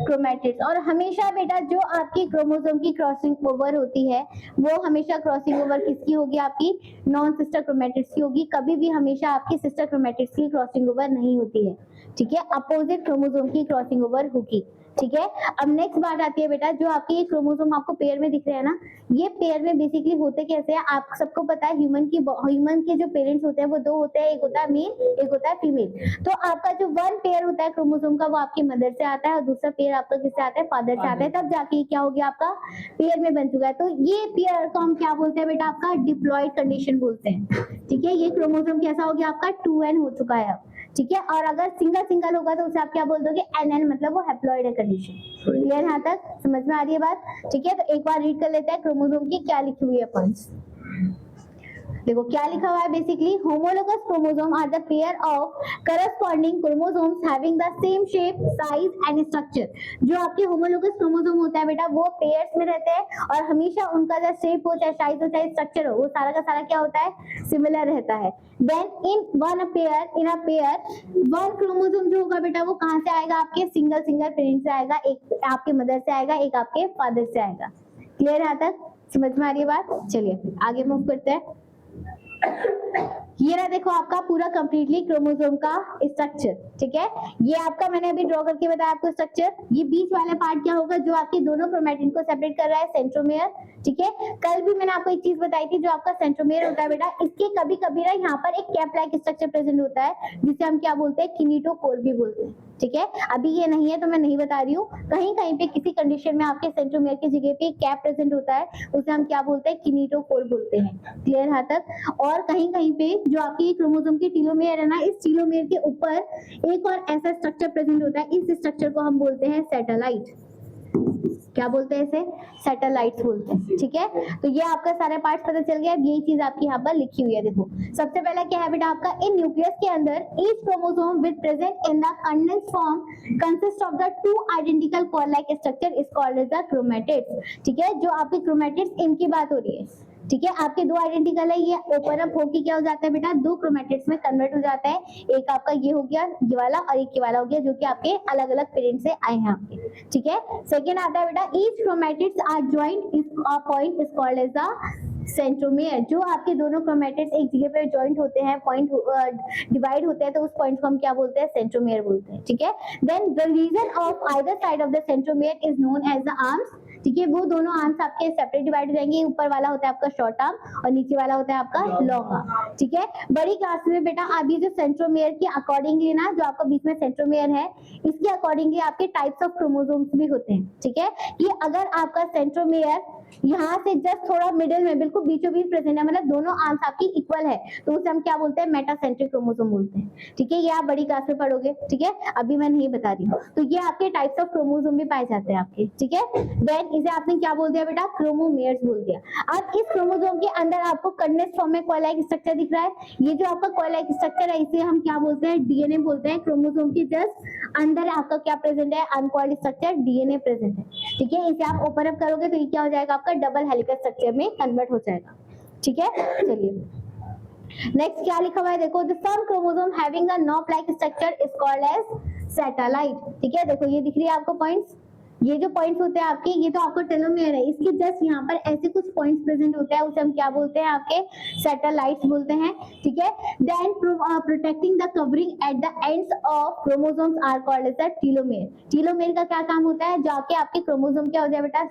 क्रोमेटिड्स। और हमेशा बेटा जो आपकी क्रोमोसोम की क्रॉसिंग ओवर होती है वो हमेशा क्रॉसिंग ओवर किसकी होगी, आपकी नॉन सिस्टर क्रोमेटिड्स की होगी। कभी भी हमेशा आपकी सिस्टर क्रोमेटिड्स की क्रॉसिंग ओवर नहीं होती है। ठीक है, अपोजिट क्रोमोसोम की क्रॉसिंग ओवर होगी। ठीक है, अब नेक्स्ट बात आती है बेटा, जो आपके ये क्रोमोसोम आपको पेयर में दिख रहे हैं ना, ये पेयर में बेसिकली होते कैसे हैं, आप सबको पता है, ह्यूमन के जो पेरेंट्स होते हैं वो 2 होते हैं, एक होता है मेल, एक होता है फीमेल। तो आपका जो 1 पेयर होता है क्रोमोसोम का वो आपकी मदर से आता है और दूसरा पेयर आपका किससे आता है, फादर से आता है, तब जाके क्या हो गया, आपका पेयर में बन चुका है। तो ये पेयर को हम क्या बोलते हैं बेटा, आपका डिप्लॉयड कंडीशन बोलते हैं। ठीक है, ये क्रोमोसोम कैसा हो गया, आपका 2n हो चुका है अब। ठीक है, और अगर सिंगल होगा तो उसे आप क्या बोल दोगे, NN, मतलब वो हैप्लॉइड है कंडीशन। क्लियर यहाँ तक, समझ में आ रही है बात। ठीक है, तो एक बार रीड कर लेते हैं क्रोमोसोम की क्या लिखी हुई है पॉइंट्स। देखो क्या लिखा हुआ है, basically homologous chromosome are the pair of corresponding chromosomes having the same shape, size and structure. जो आपके होमोलोगस क्रोमोसोम होता है बेटा वो पेयर्स में रहते हैं और हमेशा उनका जो शेप हो, चाहे साइज हो, चाहे स्ट्रक्चर हो, वो सारा का सारा क्या होता है, सिमिलर रहता है। Then in a pair one chromosome जो होगा बेटा वो कहाँ से आएगा, आपके सिंगल पेरेंट से आएगा, एक आपके मदर से आएगा, एक आपके फादर से आएगा। क्लियर यहाँ तक, समझ में आ रही है बात। चलिए आगे मूव करते हैं। ये रहा देखो आपका पूरा कंप्लीटली क्रोमोसोम का स्ट्रक्चर। ठीक है, ये आपका मैंने अभी ड्रॉ करके बताया आपको स्ट्रक्चर। ये बीच वाला पार्ट क्या होगा, जो आपके दोनों क्रोमेटिन को सेपरेट कर रहा है, सेंट्रोमेयर। ठीक है, कल भी मैंने आपको एक चीज बताई थी, जो आपका सेंट्रोमेयर होता है बेटा, इसके कभी कभी ना यहाँ पर एक कैप लाइक स्ट्रक्चर प्रेजेंट होता है, जिसे हम क्या बोलते हैं, किनेटोकोर भी बोलते हैं। ठीक है, अभी ये नहीं है तो मैं नहीं बता रही हूँ, कहीं कहीं पे किसी कंडीशन में आपके सेंट्रोमेयर की जगह पे कैप प्रेजेंट होता है, उसे हम क्या बोलते हैं, किनेटोकोर बोलते हैं। क्लियर यहाँ तक। और कहीं कहीं पे जो आपकी क्रोमोसोम की टीलोमेयर है ना, इस टीलोमेयर के ऊपर एक और ऐसा स्ट्रक्चर प्रेजेंट होता है, इस स्ट्रक्चर को हम बोलते हैं सैटेलाइट। क्या बोलते हैं इसे, सैटेलाइट्स बोलते हैं। ठीक है, तो ये आपका सारे पार्ट्स पता चल गया। यही चीज आपकी यहाँ पर लिखी हुई है। देखो सबसे पहले क्या है बेटा, आपका इन न्यूक्लियस के अंदर each chromosome with present in the condensed form consist of the 2 identical cord like structure is called as the chromatids. ठीक है, जो आपके क्रोमेटिड्स इनकी बात हो रही है। ठीक है, आपके 2 आइडेंटिकल है, ये ओपन अप होके क्या हो जाता है बेटा, 2 क्रोमेटिड्स में कन्वर्ट हो जाता है। एक आपका ये हो गया, ये वाला, और एक ये वाला हो गया, जो कि आपके अलग अलग पेरेंट से आए हैं आपके। ठीक है, सेकेंड आता है बेटा, each chromatids are joint is a point is called as the centromere. जो आपके दोनों क्रोमेटिड्स एक जगह पे जॉइंट होते हैं, पॉइंट डिवाइड होते हैं, तो उस पॉइंट को हम क्या बोलते हैं, सेंट्रोमेयर बोलते हैं। ठीक है, then the region of either side of the centromere is known as the arms. ठीक है, वो दोनों आर्म्स आपके सेपरेट डिवाइड हो जाएंगे, ऊपर वाला होता है आपका शॉर्ट आर्म और नीचे वाला होता है आपका लॉन्ग आर्म। ठीक है, बड़ी क्लास में बेटा आप ये जो सेंट्रोमियर के अकॉर्डिंगली ना, जो आपका बीच में सेंट्रोमियर है, इसके अकॉर्डिंगली आपके टाइप्स ऑफ क्रोमोसोम्स भी होते हैं। ठीक है, कि अगर आपका सेंट्रोमियर यहाँ से जस्ट थोड़ा मिडिल में बिल्कुल बीचों बीच प्रेजेंट है, मतलब दोनों आर्म्स आपकी इक्वल है, तो उसे हम क्या बोलते हैं, मेटासेंट्रिक क्रोमोसोम बोलते हैं। ठीक है, ये आप बड़ी क्लास में पढ़ोगे। ठीक है, अभी मैं नहीं बता रही हूँ। तो ये आपके टाइप्स ऑफ क्रोमोसोम भी पाए जाते हैं आपके। ठीक है, देन इसे आपने क्या बोल दिया बेटा, क्रोमोमेयर्स बोल दिया। अब इस क्रोमोसोम के अंदर आपको कंडेंस फॉर्म में कोई लाइक स्ट्रक्चर दिख रहा है, ये जो आपका कोई लाइक स्ट्रक्चर है इसे हम क्या बोलते हैं, डीएनए बोलते हैं। क्रोमोसोम के जस्ट अंदर आपका क्या प्रेजेंट है, अनकॉइल्ड स्ट्रक्चर डीएनए प्रेजेंट है। ठीक है, इसे आप ओपन अप करोगे तो ये क्या हो जाएगा, आपका डबल हेलिकल स्ट्रक्चर में कन्वर्ट हो जाएगा। ठीक है, चलिए नेक्स्ट क्या लिखा हुआ है, देखो, the some chromosome having a knob like structure is called as satellite. ठीक है, देखो ये दिख रही है आपको पॉइंट्स, ये जो पॉइंट्स होते हैं आपके, ये तो आपको टेलोमेयर है, इसके जस्ट यहाँ पर ऐसे कुछ पॉइंट्स प्रेजेंट होते हैं, उसे हम क्या बोलते हैं, आपके सैटेलाइट्स बोलते हैं। ठीक है, then protecting the covering at the ends of chromosomes are called as the telomere. Telomere का क्या काम होता है, जाके आपके क्रोमोसोम क्या हो जाए बेटा,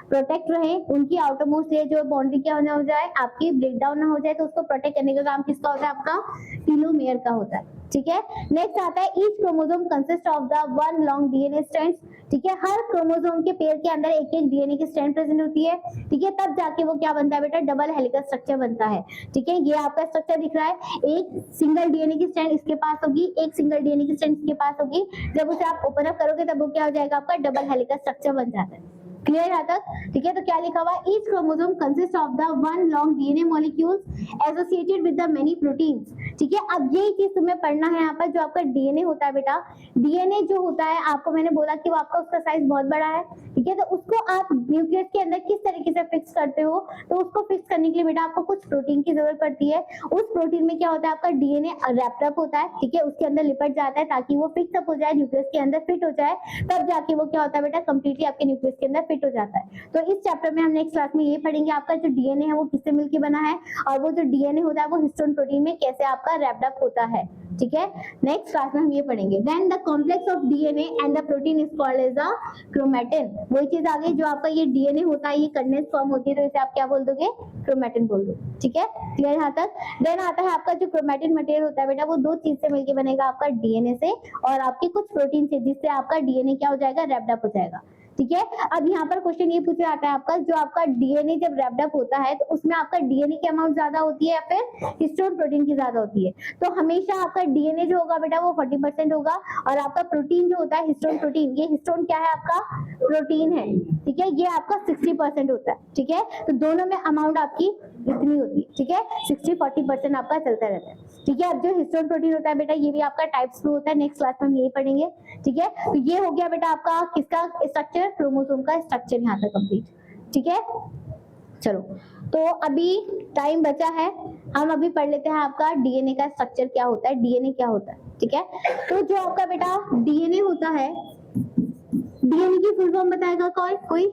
प्रोटेक्ट रहे, उनकी आउटरमोस्ट लेयर जो बाउंड्री क्या हो जाए, आपकी ब्रेक डाउन ना हो जाए, तो उसको प्रोटेक्ट करने का काम किसका होता है, आपका टीलोमेयर का होता है। ठीक है, नेक्स्ट आता है each chromosome consist of the one long DNA strands. ठीक है, हर क्रोमोसोम के पेयर के अंदर एक एक डीएनए की स्ट्रैंड प्रेजेंट होती है। ठीक है, तब जाके वो क्या बनता है बेटा, डबल हेलिकल स्ट्रक्चर बनता है। ठीक है, ये आपका स्ट्रक्चर दिख रहा है, एक सिंगल डीएनए की स्ट्रैंड इसके पास होगी, एक सिंगल डीएनए की स्ट्रैंड इसके पास होगी। जब उसे आप ओपन अप करोगे तब वो क्या हो जाएगा, आपका डबल हेलिकल स्ट्रक्चर बन जाता है। क्लियर है तक? ठीक है, तो क्या लिखा हुआ है, each chromosome consist of the one long DNA molecules associated with the many proteins. ठीक है, अब यही चीज तुम्हें पढ़ना है यहाँ पर, जो आपका डीएनए होता है बेटा, डीएनए जो होता है, आपको मैंने बोला कि वो आपका उसका साइज बहुत बड़ा है। ठीक है, तो उसको आप न्यूक्लियस के अंदर किस तरीके से फिक्स करते हो, तो उसको फिक्स करने के लिए बेटा आपको कुछ प्रोटीन की जरूरत पड़ती है। उस प्रोटीन में क्या होता है, आपका डीएनए रैप्ड अप होता है। ठीक है, उसके अंदर लिपट जाता है ताकि वो फिक्स अप हो जाए, न्यूक्लियस के अंदर फिट हो जाए, तब जाके वो क्या होता है बेटा, कंप्लीटली आपके न्यूक्लियस के अंदर फिट हो जाता है। तो इस चैप्टर में हम नेक्स्ट क्लास में ये पढ़ेंगे, आपका जो डीएनए है वो किससे मिलकर बना है, और वो जो डीएनए होता है वो हिस्टोन प्रोटीन में कैसे आपका रैप्ड अप होता है। ठीक है, नेक्स्ट क्लास में हम ये पढ़ेंगे। Then the complex of DNA and the protein is called as a chromatin. वही चीज आ गई, जो आपका ये डीएनए होता है, ये कंडेंस फॉर्म होती है, तो इसे आप क्या बोल दोगे, क्रोमैटिन बोल दो। ठीक है, क्लियर यहाँ तक? देन आता है आपका जो क्रोमैटिन मटेरियल होता है बेटा, वो दो चीज से मिलकर बनेगा, आपका डीएनए से और आपके कुछ प्रोटीन से, जिससे आपका डीएनए क्या हो जाएगा, रैप्ड अप हो जाएगा। ठीक है, अब यहाँ पर क्वेश्चन ये पूछा जाता है आपका, जो आपका डीएनए जब रैप्ड अप होता है तो उसमें आपका डीएनए की अमाउंट ज्यादा होती है या फिर हिस्टोन प्रोटीन की ज्यादा होती है? तो हमेशा आपका डीएनए जो होगा बेटा वो 40% होगा, और आपका प्रोटीन जो होता है हिस्टोन प्रोटीन, ये हिस्टोन क्या है, आपका प्रोटीन है। ठीक है, ये आपका 60% होता है। ठीक है, तो दोनों में अमाउंट आपकी इतनी होती है। ठीक है, 60-40% आपका चलता रहता है। ठीक है, अब जो हिस्टोन प्रोटीन होता है बेटा, ये भी आपका टाइप्स में होता है, नेक्स्ट क्लास में हम यही पढ़ेंगे। ठीक है, तो ये हो गया बेटा आपका किसका स्ट्रक्चर, क्रोमोसोम का स्ट्रक्चर यहाँ तक कंप्लीट। ठीक है, चलो तो अभी टाइम बचा है, हम अभी पढ़ लेते हैं आपका डीएनए का स्ट्रक्चर क्या होता है, डीएनए क्या होता है। ठीक है, तो जो आपका बेटा डीएनए होता है, डीएनए की फुल फॉर्म बताएगा कोई?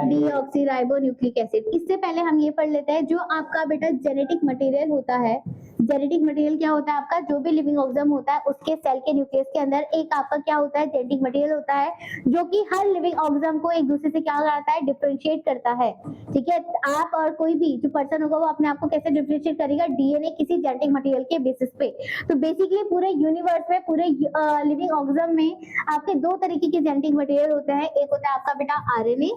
Deoxyribonucleic acid. इससे पहले हम ये पढ़ लेते हैं, जो आपका बेटा जेनेटिक मटेरियल होता है, जेनेटिक मटेरियल क्या होता है आपका, जो भी लिविंग ऑर्गेनिज्म होता है उसके सेल के न्यूक्लियस के अंदर एक आपका क्या होता है, जेनेटिक मटेरियल होता है, जो कि हर लिविंग ऑर्गेनिज्म को एक दूसरे से क्या करता है, डिफरेंशिएट करता है। ठीक है, आप और कोई भी जो पर्सन होगा वो अपने आप को कैसे डिफरेंशिएट करेगा, डीएनए किसी जेनेटिक मटेरियल के बेसिस पे। तो बेसिकली पूरे यूनिवर्स में, पूरे लिविंग ऑर्गेनिज्म में आपके दो तरीके के जेनेटिक मटेरियल होते हैं, एक होता है आपका बेटा आरएनए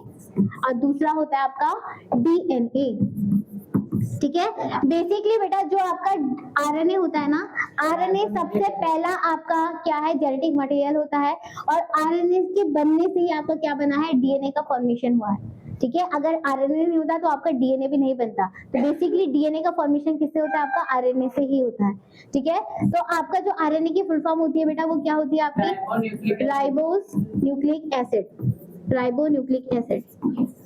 और दूसरा होता है आपका डीएनए। ठीक है, बेसिकली बेटा जो आपका आरएनए होता है ना, आरएनए सबसे पहला आपका क्या है, जेनेटिक मटेरियल होता है, और आरएनए के बनने से ही आपका क्या बना है, डीएनए का फॉर्मेशन हुआ है। ठीक है, अगर आरएनए नहीं होता तो आपका डीएनए भी नहीं बनता। तो बेसिकली डीएनए का फॉर्मेशन किससे होता है, आपका आरएनए से ही होता है। ठीक है, तो आपका जो आरएनए की फुल फॉर्म होती है बेटा, वो क्या होती है आपकी, ribose nucleic acid, ribonucleic acid.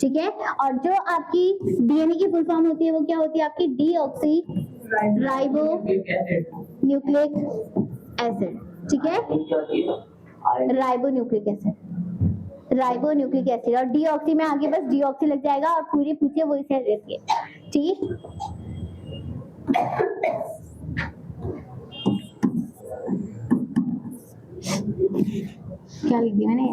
ठीक है, और जो आपकी डीएनए की फुल फॉर्म होती है वो क्या होती है आपकी, डीऑक्सी राइबो न्यूक्लिक एसिड। ठीक है, राइबोन्यूक्लिक एसिड, राइबोन्यूक्लिक एसिड, और डीऑक्सी में आगे बस डीऑक्सी लग जाएगा और पूरी पूछिए वही से रहती है। ठीक, क्या लिख दिया मैंने,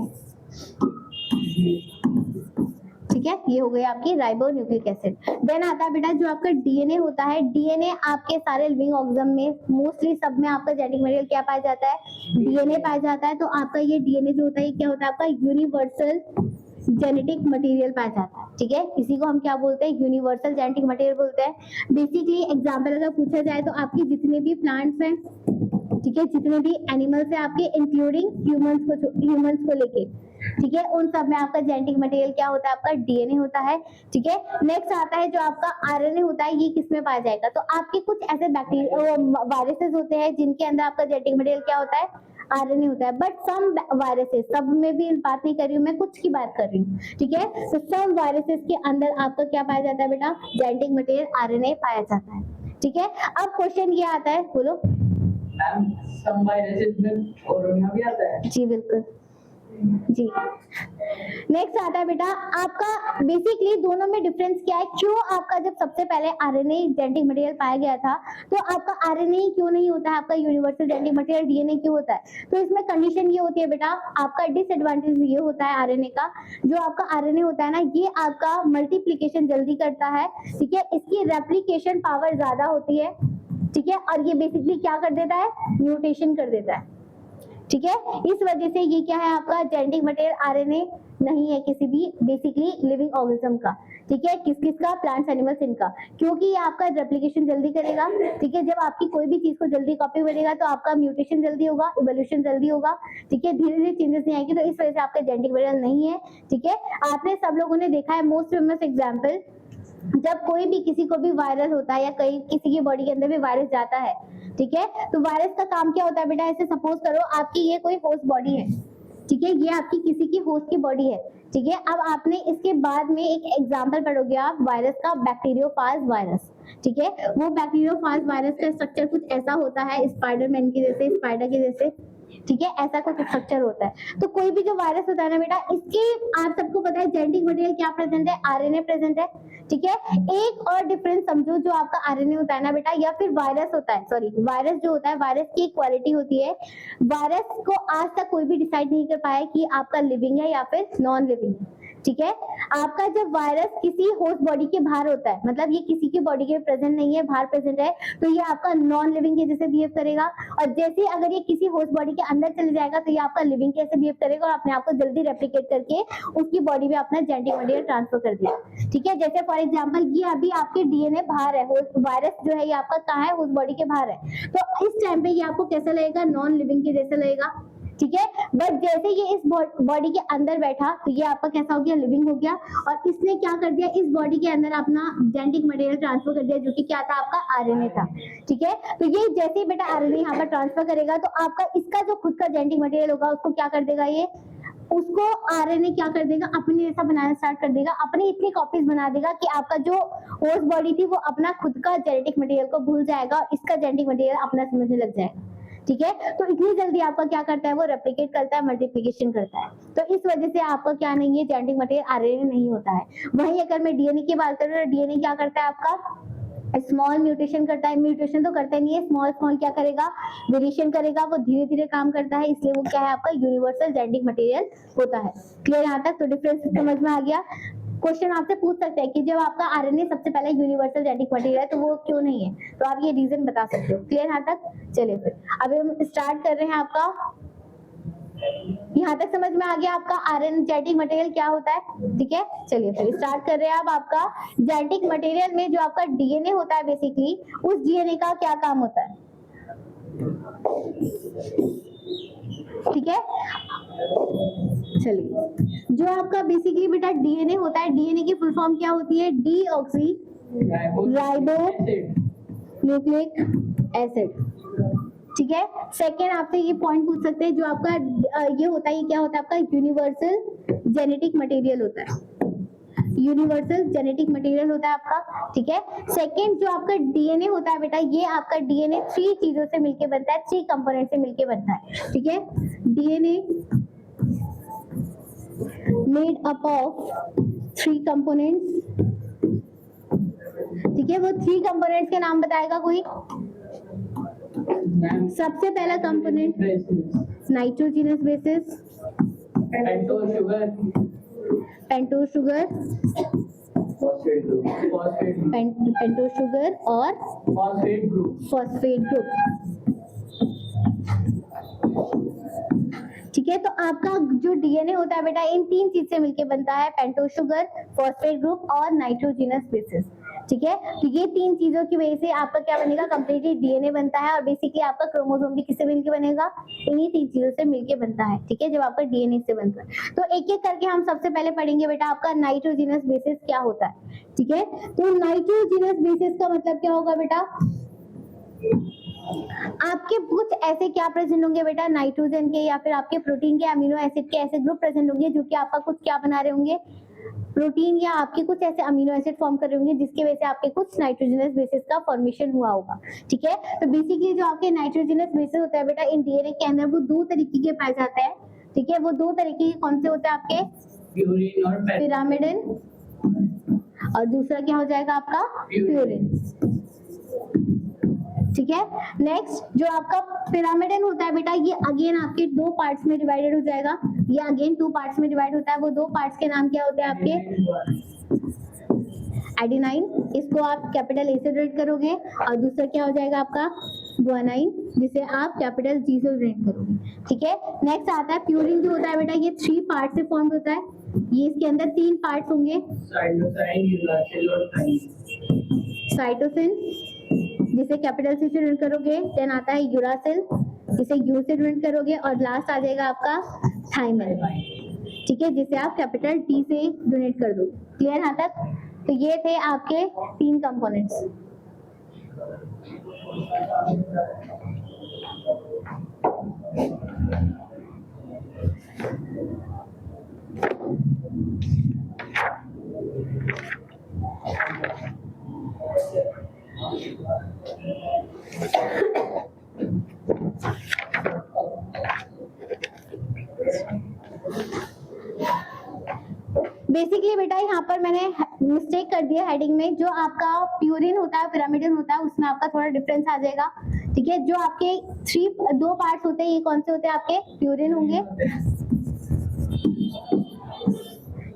ठीक है, ये हो गई आपकी राइबो न्यूक्लिक एसिड। देन आता है बेटा जो आपका डीएनए होता है, डीएनए आपके सारे लिविंग ऑर्गेनिज्म में मोस्टली सब में आपका जेनेटिक मटेरियल क्या पाया जाता है, डीएनए पाया जाता है। तो आपका ये डीएनए जो होता है क्या होता है, आपका यूनिवर्सल जेनेटिक मटेरियल पाया जाता है। ठीक है, इसी को हम क्या बोलते हैं, यूनिवर्सल जेनेटिक मटेरियल बोलते हैं। बेसिकली एग्जांपल अगर पूछा जाए तो आपकी जितने भी प्लांट्स हैं, ठीक है, जितने भी एनिमल्स है आपके इंक्लूडिंग ह्यूमंस को लेके, ठीक है, उन सब में आपका जेनेटिक मटेरियल क्या होता है, आपका डीएनए होता है। ठीक है, नेक्स्ट आता है जो आपका आरएनए होता है, ये किसमें पाया जाएगा, तो आपके कुछ ऐसे बैक्टीरिया वायरसेस होते हैं जिनके अंदर आपका जेनेटिक मटेरियल क्या होता है, आरएनए होता है। बट सम वायरसेस, सब में भी बात नहीं कर रही हूँ मैं, कुछ की बात कर रही हूँ। ठीक है, तो सम वायरसेस के अंदर आपका क्या पाया जाता है बेटा, जेनेटिक मटेरियल आरएनए पाया जाता है। ठीक है, अब क्वेश्चन ये आता है, बोलो। मैम सम वायरसेस में कोरोना भी आता है? जी बिल्कुल जी। नेक्स्ट आता है बेटा आपका बेसिकली दोनों में डिफरेंस क्या है, क्यों आपका जब सबसे पहले आरएनए जेनेटिक मटेरियल पाया गया था तो आपका आरएनए क्यों नहीं होता है, आपका यूनिवर्सल जेनेटिक मटेरियल डीएनए क्यों होता है। तो इसमें कंडीशन ये होती है बेटा, आपका डिसएडवांटेज ये होता है आरएनए का, जो आपका आरएनए होता है ना, ये आपका मल्टीप्लिकेशन जल्दी करता है। ठीक है, इसकी रेप्लिकेशन पावर ज्यादा होती है। ठीक है, और ये बेसिकली क्या कर देता है, म्यूटेशन कर देता है। ठीक है, इस वजह से ये क्या है, आपका जेनेटिक मटेरियल आरएनए नहीं है किसी भी बेसिकली लिविंग ऑर्गेनिज्म का। ठीक है, किस किस का, प्लांट्स एनिमल्स इनका, क्योंकि ये आपका रेप्लिकेशन जल्दी करेगा। ठीक है, जब आपकी कोई भी चीज को जल्दी कॉपी करेगा तो आपका म्यूटेशन जल्दी होगा, इवोल्यूशन जल्दी होगा। ठीक है, धीरे धीरे चेंजेस नहीं आएगी, तो इस वजह से आपका जेनेटिक मटेरियल नहीं है। ठीक है, आपने सब लोगों ने देखा है मोस्ट फेमस एग्जाम्पल, जब कोई भी किसी को भी वायरस होता है या कहीं किसी की बॉडी के अंदर भी वायरस जाता है, ठीक है, तो वायरस का काम क्या होता है बेटा, ऐसे सपोज करो आपकी ये कोई होस्ट बॉडी है, ठीक है, ये आपकी किसी की होस्ट की बॉडी है। ठीक है, अब आपने इसके बाद में एक एग्जांपल पढ़ोगे आप वायरस का, बैक्टीरियोफाज वायरस। ठीक है, वो बैक्टीरियोफाज वायरस का स्ट्रक्चर कुछ ऐसा होता है, स्पाइडरमैन के जैसे, स्पाइडर के जैसे। ठीक है, ऐसा कुछ स्ट्रक्चर होता है। तो कोई भी जो वायरस होता है ना बेटा, इसके आप सबको पता है जेनेटिक मटेरियल क्या प्रेजेंट है, आरएनए प्रेजेंट है। ठीक है, एक और डिफरेंस समझो, जो आपका आरएनए होता है ना बेटा, या फिर वायरस होता है, सॉरी वायरस जो होता है, वायरस की एक क्वालिटी होती है, वायरस को आज तक कोई भी डिसाइड नहीं कर पाया कि आपका लिविंग है या फिर नॉन लिविंग है। ठीक है, आपका जब वायरस किसी होस्ट बॉडी के बाहर होता है, मतलब ये किसी की बॉडी के प्रेजेंट नहीं है, बाहर प्रेजेंट है, तो ये आपका नॉन लिविंग के जैसे बिहेव करेगा। और जैसे अगर ये किसी होस्ट बॉडी के अंदर चले जाएगा तो ये आपका लिविंग कैसे बिहेव करेगा, और अपने आप को जल्दी रेप्लिकेट करके उसकी बॉडी में अपना जेनेटिक मटेरियल ट्रांसफर कर दिया। ठीक है, जैसे फॉर एग्जांपल ये अभी आपके डीएनए बाहर है, वायरस जो है ये आपका कहाँ है, होस्ट बॉडी के बाहर है, तो इस टाइम पे ये आपको कैसा लगेगा, नॉन लिविंग के जैसे लगेगा। ठीक है, बट जैसे ये इस बॉडी के अंदर बैठा तो ये आपका कैसा हो गया, लिविंग हो गया, और इसने क्या कर दिया, इस बॉडी के अंदर अपना जेनेटिक मटेरियल ट्रांसफर कर दिया, जो कि क्या था, आपका आरएनए था। ठीक है, तो ये जैसे ही बेटा आरएनए यहाँ पर ट्रांसफर करेगा तो आपका इसका जो खुद का जेनेटिक मटेरियल होगा उसको क्या कर देगा, ये उसको आरएनए क्या कर देगा, अपने जैसा बनाना स्टार्ट कर देगा, अपनी इतनी कॉपीज बना देगा कि आपका जो होस्ट बॉडी थी वो अपना खुद का जेनेटिक मटेरियल को भूल जाएगा और इसका जेनेटिक मटेरियल अपना समझने लग जाएगा। ठीक है, तो इतनी जल्दी आपका क्या करता है, वो रेप्लिकेट करता है, मल्टीप्लिकेशन करता है। तो इस वजह से आपका क्या नहीं है, जेनेटिक मटेरियल आरएनए नहीं होता है। वहीं अगर मैं डीएनए की बात करूँ तो डीएनए क्या करता है, आपका स्मॉल म्यूटेशन करता है, म्यूटेशन तो करता नहीं है, स्मॉल स्मॉल क्या करेगा, वेरिएशन करेगा, वो धीरे धीरे काम करता है, इसलिए वो क्या है, आपका यूनिवर्सल जेनेटिक मटेरियल होता है। क्लियर यहाँ तक, तो डिफरेंस समझ में आ गया। क्वेश्चन आपसे पूछ सकते हैं कि जब आपका आरएनए सबसे पहले यूनिवर्सल जेनेटिक मटेरियल है तो वो क्यों नहीं है, तो आप ये रीजन बता सकते हो। क्लियर यहाँ तक, चलिए फिर अभी हम स्टार्ट कर रहे हैं। आपका यहाँ तक समझ में आ गया आपका आरएनए जेनेटिक मटेरियल क्या होता है। ठीक है, चलिए फिर स्टार्ट कर रहे हैं। अब आपका जेनेटिक मटेरियल में जो आपका डीएनए होता है, बेसिकली उस डीएनए का क्या काम होता है। ठीक है, चलिए जो आपका बेसिकली बेटा डीएनए होता है, डीएनए की फुल फॉर्म क्या होती है, डीऑक्सी राइबो न्यूक्लिक एसिड। ठीक है, सेकेंड आपसे ये पॉइंट पूछ सकते हैं, जो आपका ये होता है, ये क्या होता है, आपका यूनिवर्सल जेनेटिक मटेरियल होता है, यूनिवर्सल जेनेटिक मटेरियल होता है आपका। ठीक है, सेकंड जो आपका डीएनए होता है बेटा, ये आपका डीएनए 3 चीजों से मिलके बनता है, 3 कंपोनेंट से मिलके बनता है। ठीक है, DNA made up of 3 components. ठीक है, वो 3 कंपोनेंट्स के नाम बताएगा कोई। सबसे पहला component nitrogenous bases, pentose sugar, phosphate group, pentose sugar और phosphate group, फॉस्फेट ग्रुप। ठीक है, तो आपका जो डीएनए होता है बेटा इन तीन चीज से मिलके बनता है, पेंटोज शुगर, फॉस्फेट ग्रुप और नाइट्रोजनस बेसिस। ठीक है, तो ये तीन चीजों की वजह से आपका क्या बनेगा, कंप्लीटली डीएनए बनता है। और बेसिकली आपका क्रोमोसोम भी किससे मिलके बनेगा, इन्हीं तीन चीजों से मिलके बनता है। ठीक है, जब आपका डीएनए से बनता है तो एक एक करके हम सबसे पहले पढ़ेंगे बेटा आपका नाइट्रोजनस बेसिस क्या होता है। ठीक है, तो नाइट्रोजनस बेसिस का मतलब क्या होगा बेटा, आपके कुछ ऐसे क्या प्रेजेंट होंगे बेटा, नाइट्रोजन के या फिर आपके प्रोटीन के अमीनो एसिड के ऐसे ग्रुप प्रेजेंट होंगे जो कि आपका कुछ क्या बना रहे होंगे, प्रोटीन या आपके कुछ ऐसे अमीनो एसिड फॉर्म कर रहे होंगे जिसकी वजह से आपके कुछ नाइट्रोजनस बेसिस का फॉर्मेशन हुआ होगा। ठीक है, तो बेसिकली जो आपके नाइट्रोजनस बेसिस होता है बेटा इन डीएनए के अंदर वो दो तरीके के पाए जाते हैं। ठीक है, वो दो तरीके के कौन से होते हैं आपके, purine और पिरामिडन और दूसरा क्या हो जाएगा आपका प्यूरिन। ठीक है, नेक्स्ट जो आपका पिरामिडन होता है बेटा ये अगेन आपके दो पार्ट्स में डिवाइडेड हो जाएगा, ये अगेन टू पार्ट्स में डिवाइड होता है। वो दो पार्ट्स के नाम क्या होते हैं आपके, एडेनाइन, इसको आप कैपिटल ए से डिनोट करोगे, और दूसरा क्या हो जाएगा आपका गुआनाइन, जिसे आप कैपिटल जी से डिनोट करोगे। ठीक है, नेक्स्ट आता है प्यूरिन जो होता है बेटा ये थ्री पार्ट से फॉर्म होता है, ये इसके अंदर तीन पार्ट्स होंगे, साइटोसाइन, यूरासिल और थाइन। साइटोसिन जिसे कैपिटल सी से डिनोट करोगे, देन आता है यूरासिल जिसे यू से डिनोट करोगे, और लास्ट आ जाएगा आपका थाइमिन। ठीक है, जिसे आप कैपिटल टी से डिनोट कर दो। क्लियर यहाँ तक, तो ये थे आपके तीन कंपोनेंट्स। बेसिकली बेटा यहाँ पर मैंने मिस्टेक कर दिया हेडिंग में, जो आपका प्यूरिन होता है पिरामिडन होता है उसमें आपका थोड़ा डिफरेंस आ जाएगा। ठीक है, जो आपके दो पार्ट्स होते हैं ये कौन से होते हैं आपके, प्यूरिन होंगे।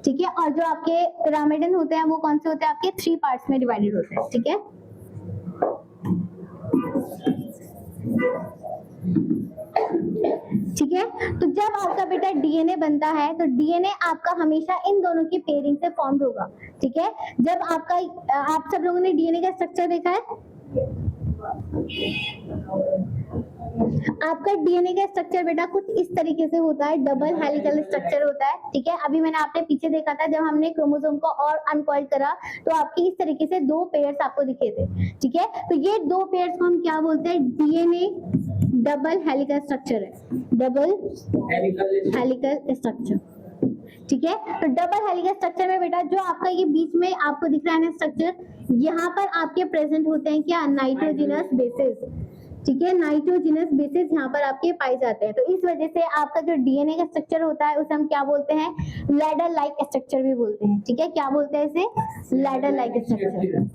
ठीक है, और जो आपके पिरामिडन होते हैं वो कौन से होते हैं आपके, थ्री पार्ट्स में डिवाइडेड होते हैं। ठीक है, ठीक है, तो जब आपका बेटा डीएनए बनता है तो डीएनए आपका हमेशा इन दोनों की पेयरिंग से फॉर्म्ड होगा। ठीक है, जब आपका आप सब लोगों ने डीएनए का स्ट्रक्चर देखा है, आपका डीएनए का स्ट्रक्चर बेटा कुछ इस तरीके से होता है, डबल हेलिकल स्ट्रक्चर होता है। ठीक है, अभी मैंने आपने पीछे देखा था जब हमने क्रोमोसोम को और अनकॉइल करा तो आपके इस तरीके से दो पेयर्स आपको दिखे थे। ठीक है, तो ये दो पेयर्स को हम क्या बोलते हैं, डीएनए डबल हेलिकल स्ट्रक्चर है, डबल हेलिकल स्ट्रक्चर। ठीक है, तो डबल हेलिकल स्ट्रक्चर में बेटा जो आपका ये बीच में आपको दिख रहा है ना स्ट्रक्चर, यहाँ पर आपके प्रेजेंट होते हैं क्या, नाइट्रोजनस बेसिस। ठीक है, नाइट्रोजनस बेसिस यहाँ पर आपके पाए जाते हैं, तो इस वजह से आपका जो डीएनए का स्ट्रक्चर होता है उसे हम क्या बोलते हैं, लैडर लाइक स्ट्रक्चर भी बोलते हैं। ठीक है, क्या बोलते हैं इसे, लैडर लाइक स्ट्रक्चर।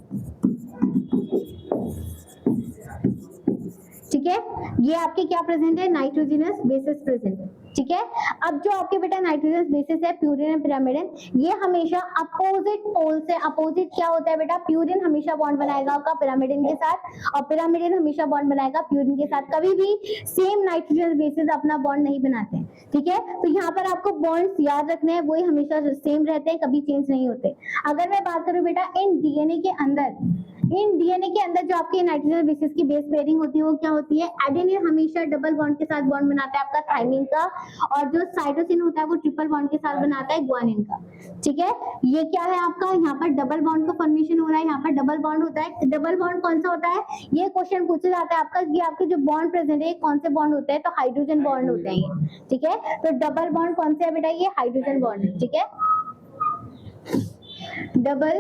ठीक है, ये आपके क्या प्रेजेंट है, नाइट्रोजनस बेसिस प्रेजेंट है। ठीक है, अब जो आपके बेटा नाइट्रोजनस बेसिस है प्यूरिन और पिरामिडन, ये हमेशा अपोजिट पोल से, अपोजिट क्या होता है बेटा, प्यूरिन हमेशा बॉन्ड बनाएगा आपका पिरामिडन के साथ और पिरामिडन हमेशा बॉन्ड बनाएगा प्यूरिन के साथ। कभी भी सेम नाइट्रोजनस बेसिस अपना बॉन्ड नहीं बनाते हैं। ठीक है, तो यहाँ पर आपको बॉन्ड्स याद रखने हैं, वही हमेशा सेम रहते हैं, कभी चेंज नहीं होते। अगर मैं बात करूँ बेटा इन डीएनए के अंदर जो आपके नाइट्रोजन बेसिस की बेस पेयरिंग होती है वो क्या होती है, एडेनिन हमेशा डबल बॉन्ड के साथ बॉन्ड बनाता है आपका थाइमिन का, और जो साइटोसिन होता है वो ट्रिपल बॉन्ड के साथ बनाता है ग्वानिन का। ठीक है, ये क्या है आपका, यहाँ पर डबल बॉन्ड का फॉर्मेशन हो रहा है, यहाँ पर डबल बॉन्ड होता है। डबल बॉन्ड कौन सा होता है, ये क्वेश्चन पूछा जाता है आपका कि आपके जो बॉन्ड प्रेजेंट है कौन से बॉन्ड होते हैं, तो हाइड्रोजन बॉन्ड होते हैं ये। ठीक है, तो डबल बॉन्ड कौन से है बेटा, ये हाइड्रोजन बॉन्ड है। ठीक है, डबल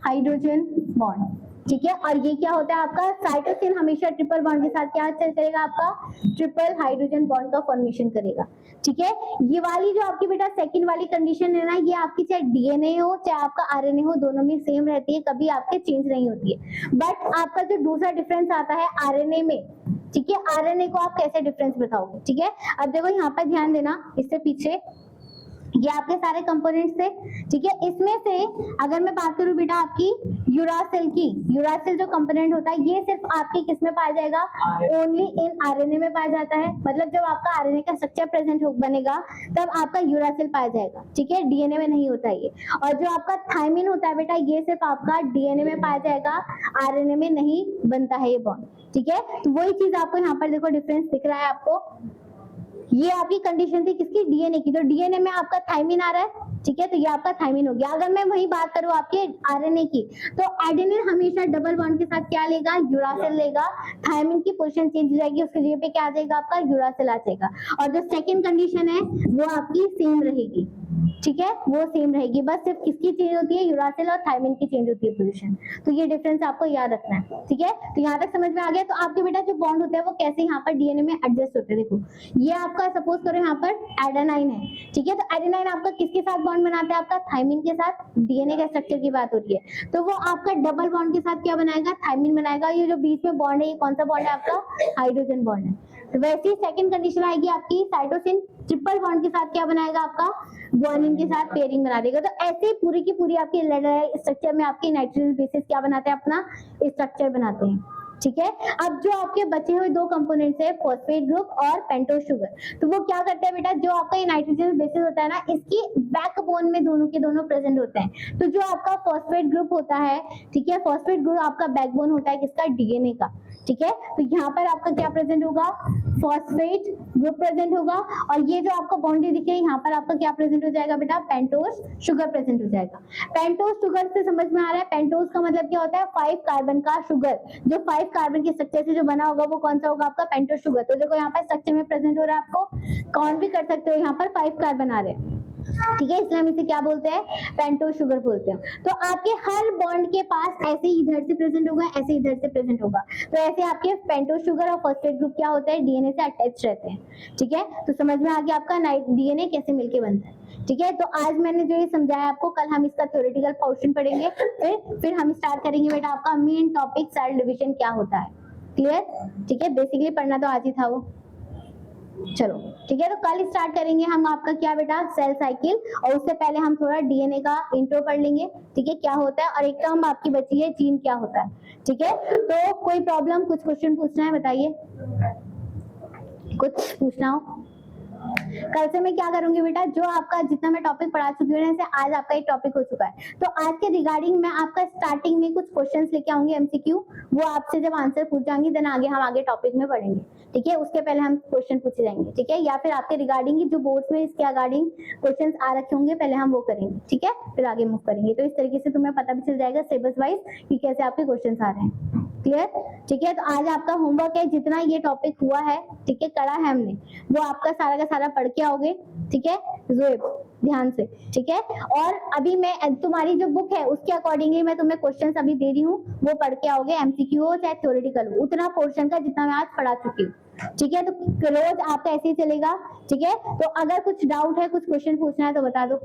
हाइड्रोजन बॉन्ड। ठीक है, और ये क्या होता है आपका, साइटोसिन हमेशा ट्रिपल बॉन्ड के साथ क्या करेगा आपका, ट्रिपल हाइड्रोजन बॉन्ड का फॉर्मेशन करेगा। ठीक है, ये वाली जो आपकी बेटा सेकंड वाली कंडीशन है ना, ये आपकी चाहे डीएनए हो चाहे आपका आरएनए हो, दोनों में सेम रहती है, कभी आपके चेंज नहीं होती है। बट आपका जो दूसरा डिफरेंस आता है आरएनए में, ठीक है, आरएनए को आप कैसे डिफरेंस बताओगे। ठीक है, अब देखो यहाँ पर ध्यान देना, इससे पीछे ये आपके सारे कंपोनेंट्स थे, ठीक है। इसमें से अगर मैं बात करूं बेटा आपकी यूरासिल की, यूरासिल जो कंपोनेंट होता है ये सिर्फ आपके किस में पाया जाएगा, ओनली इन आरएनए में पाया जाता है। मतलब जब आपका आरएनए का स्ट्रक्चर प्रेजेंट बनेगा तब आपका यूरासिल पाया जाएगा, ठीक है, डीएनए में नहीं होता ये। और जो आपका थायमिन होता है बेटा ये सिर्फ आपका डीएनए में पाया जाएगा, आरएनए में नहीं बनता है ये बॉन्ड, ठीक है। तो वही चीज आपको यहाँ पर देखो डिफरेंस दिख रहा है आपको। ये आपकी कंडीशन थी किसकी, डीएनए की, तो डीएनए में आपका थायमिन आ रहा है, ठीक है, तो ये आपका थायमिन हो गया। अगर मैं वही बात करूं आपके आरएनए की, तो एडेनिन हमेशा डबल बॉन्ड के साथ क्या लेगा, यूरासिल लेगा। थायमिन की पोजीशन चेंज हो जाएगी, उसकी जगह पे क्या आ जाएगा आपका, यूरासिल आ जाएगा। और जो सेकंड कंडीशन है वो आपकी सेम रहेगी, ठीक है, वो सेम रहेगी। बस सिर्फ किसकी चेंज होती है, यूरासिल और थायमिन की चेंज होती है पोजीशन। तो ये डिफरेंस आपको याद रखना है, ठीक है। तो यहाँ तक समझ में आ गया। तो आपके बेटा जो बॉन्ड होते हैं वो कैसे यहाँ पर डीएनए में एडजस्ट होते हैं। देखो ये आपका सपोज करो यहाँ पर एडेनाइन है, ठीक है, तो एडेनाइन आपका किसके साथ बॉन्ड बनाता है, आपका थायमिन के साथ। डीएनए के स्ट्रक्चर की बात हो रही है तो वो आपका डबल बॉन्ड के साथ क्या बनाएगा, थायमिन बनाएगा। ये जो बीच में बॉन्ड है ये कौन सा बॉन्ड है आपका, हाइड्रोजन बॉन्ड है। तो वैसे ही सेकंड कंडीशन आएगी आपकी, साइटोसिन ट्रिपल बॉन्ड के साथ क्या बनाएगा आपका, गुआनिन के साथ पेयरिंग बना देगा। तो ऐसे पूरी की पूरी आपकी स्ट्रक्चर में आपके नाइट्रोजन बेसिस क्या बनाते हैं, अपना स्ट्रक्चर बनाते हैं, ठीक है। अब जो आपके बचे हुए दो कंपोनेंट्स है, फॉस्फेट ग्रुप और पेंटोज शुगर, तो वो क्या करते हैं बेटा, जो आपका ये नाइट्रोजन बेसिस होता है ना, इसकी बैकबोन में दोनों के दोनों प्रेजेंट होते हैं। तो जो आपका फॉस्फेट ग्रुप होता है, ठीक है, फॉस्फेट ग्रुप आपका बैकबोन होता है किसका, डीएनए का, ठीक है। तो यहाँ पर आपका क्या प्रेजेंट होगा, फॉस्फेट ग्रुप प्रेजेंट होगा। और ये जो आपको बाउंड्री दिखे यहाँ पर आपका क्या प्रेजेंट हो जाएगा बेटा, पेंटोज शुगर प्रेजेंट हो जाएगा। पेंटोज शुगर से समझ में आ रहा है, पेंटोज का मतलब क्या होता है, 5 कार्बन का शुगर। जो 5 कार्बन के स्ट्रक्चर से जो बना होगा वो कौन सा होगा आपका, पेंटोज शुगर। तो देखो यहाँ पर स्ट्रक्चर में प्रेजेंट हो रहा है, आपको काउंट भी कर सकते हो, यहाँ पर 5 कार्बन आ रहे हैं, ठीक है, इसलिए हम इसे क्या बोलते हैं, पेंटोज शुगर बोलते हैं। तो आपके हर बॉन्ड के पास ऐसे ही इधर से प्रेजेंट होगा, ऐसे इधर से प्रेजेंट होगा। तो ऐसे आपके पेंटोज शुगर और फॉस्फेट ग्रुप क्या होता है, डीएनए से अटैच रहते हैं, ठीक है। तो समझ में आ गया आपका डीएनए कैसे मिलके बनता है, ठीक है। तो आज मैंने जो ये समझाया आपको, कल हम इसका थ्योरेटिकल पोर्शन पढ़ेंगे, फिर हम स्टार्ट करेंगे बेटा आपका मेन टॉपिक सेल डिवीजन क्या होता है, क्लियर, ठीक है। बेसिकली पढ़ना तो आज ही था वो, चलो ठीक है। तो कल स्टार्ट करेंगे हम आपका क्या बेटा, सेल साइकिल। और उससे पहले हम थोड़ा डीएनए का इंट्रो पढ़ लेंगे, ठीक है, क्या होता है। और एक टर्म आपकी बची है, जीन क्या होता है, ठीक है। तो कोई प्रॉब्लम, कुछ क्वेश्चन पूछना है बताइए, कुछ पूछना हो। कल से मैं क्या करूंगी बेटा, जो आपका जितना मैं टॉपिक पढ़ा चुकी हूँ जैसे आज आपका एक टॉपिक हो चुका है, तो आज के रिगार्डिंग मैं आपका स्टार्टिंग में कुछ क्वेश्चंस लेके आऊंगी एमसीक्यू, वो आपसे जब आंसर पूछ जाएंगी देन आगे हम आगे टॉपिक में पढ़ेंगे, ठीक है। उसके पहले हम क्वेश्चन पूछे जाएंगे, ठीक है, या फिर आपके रिगार्डिंग जो बोर्ड्स में इसके रिगार्डिंग क्वेश्चन आ रखे होंगे पहले हम वो करेंगे, ठीक है, फिर आगे मूव करेंगे। तो इस तरीके से तुम्हें पता भी चल जाएगा सिलेबस वाइज कि कैसे आपके क्वेश्चन आ रहे हैं, क्लियर, ठीक है। तो आज आपका होमवर्क है, जितना ये टॉपिक हुआ है, ठीक है, करा है हमने, वो आपका सारा का सारा पढ़ के आओगे, ठीक है, जोएब ध्यान से, ठीक है। और अभी मैं तुम्हारी जो बुक है उसके अकॉर्डिंगली मैं तुम्हें क्वेश्चंस अभी दे रही हूँ, वो पढ़ के आओगे, एमसीक्यू हो चाहे थ्योरेटिकल हो, उतना पोर्शन का जितना मैं आज पढ़ा चुकी हूँ, ठीक है। तो रोज आपका ऐसे ही चलेगा, ठीक है। तो अगर कुछ डाउट है, कुछ क्वेश्चन पूछना है तो बता दो।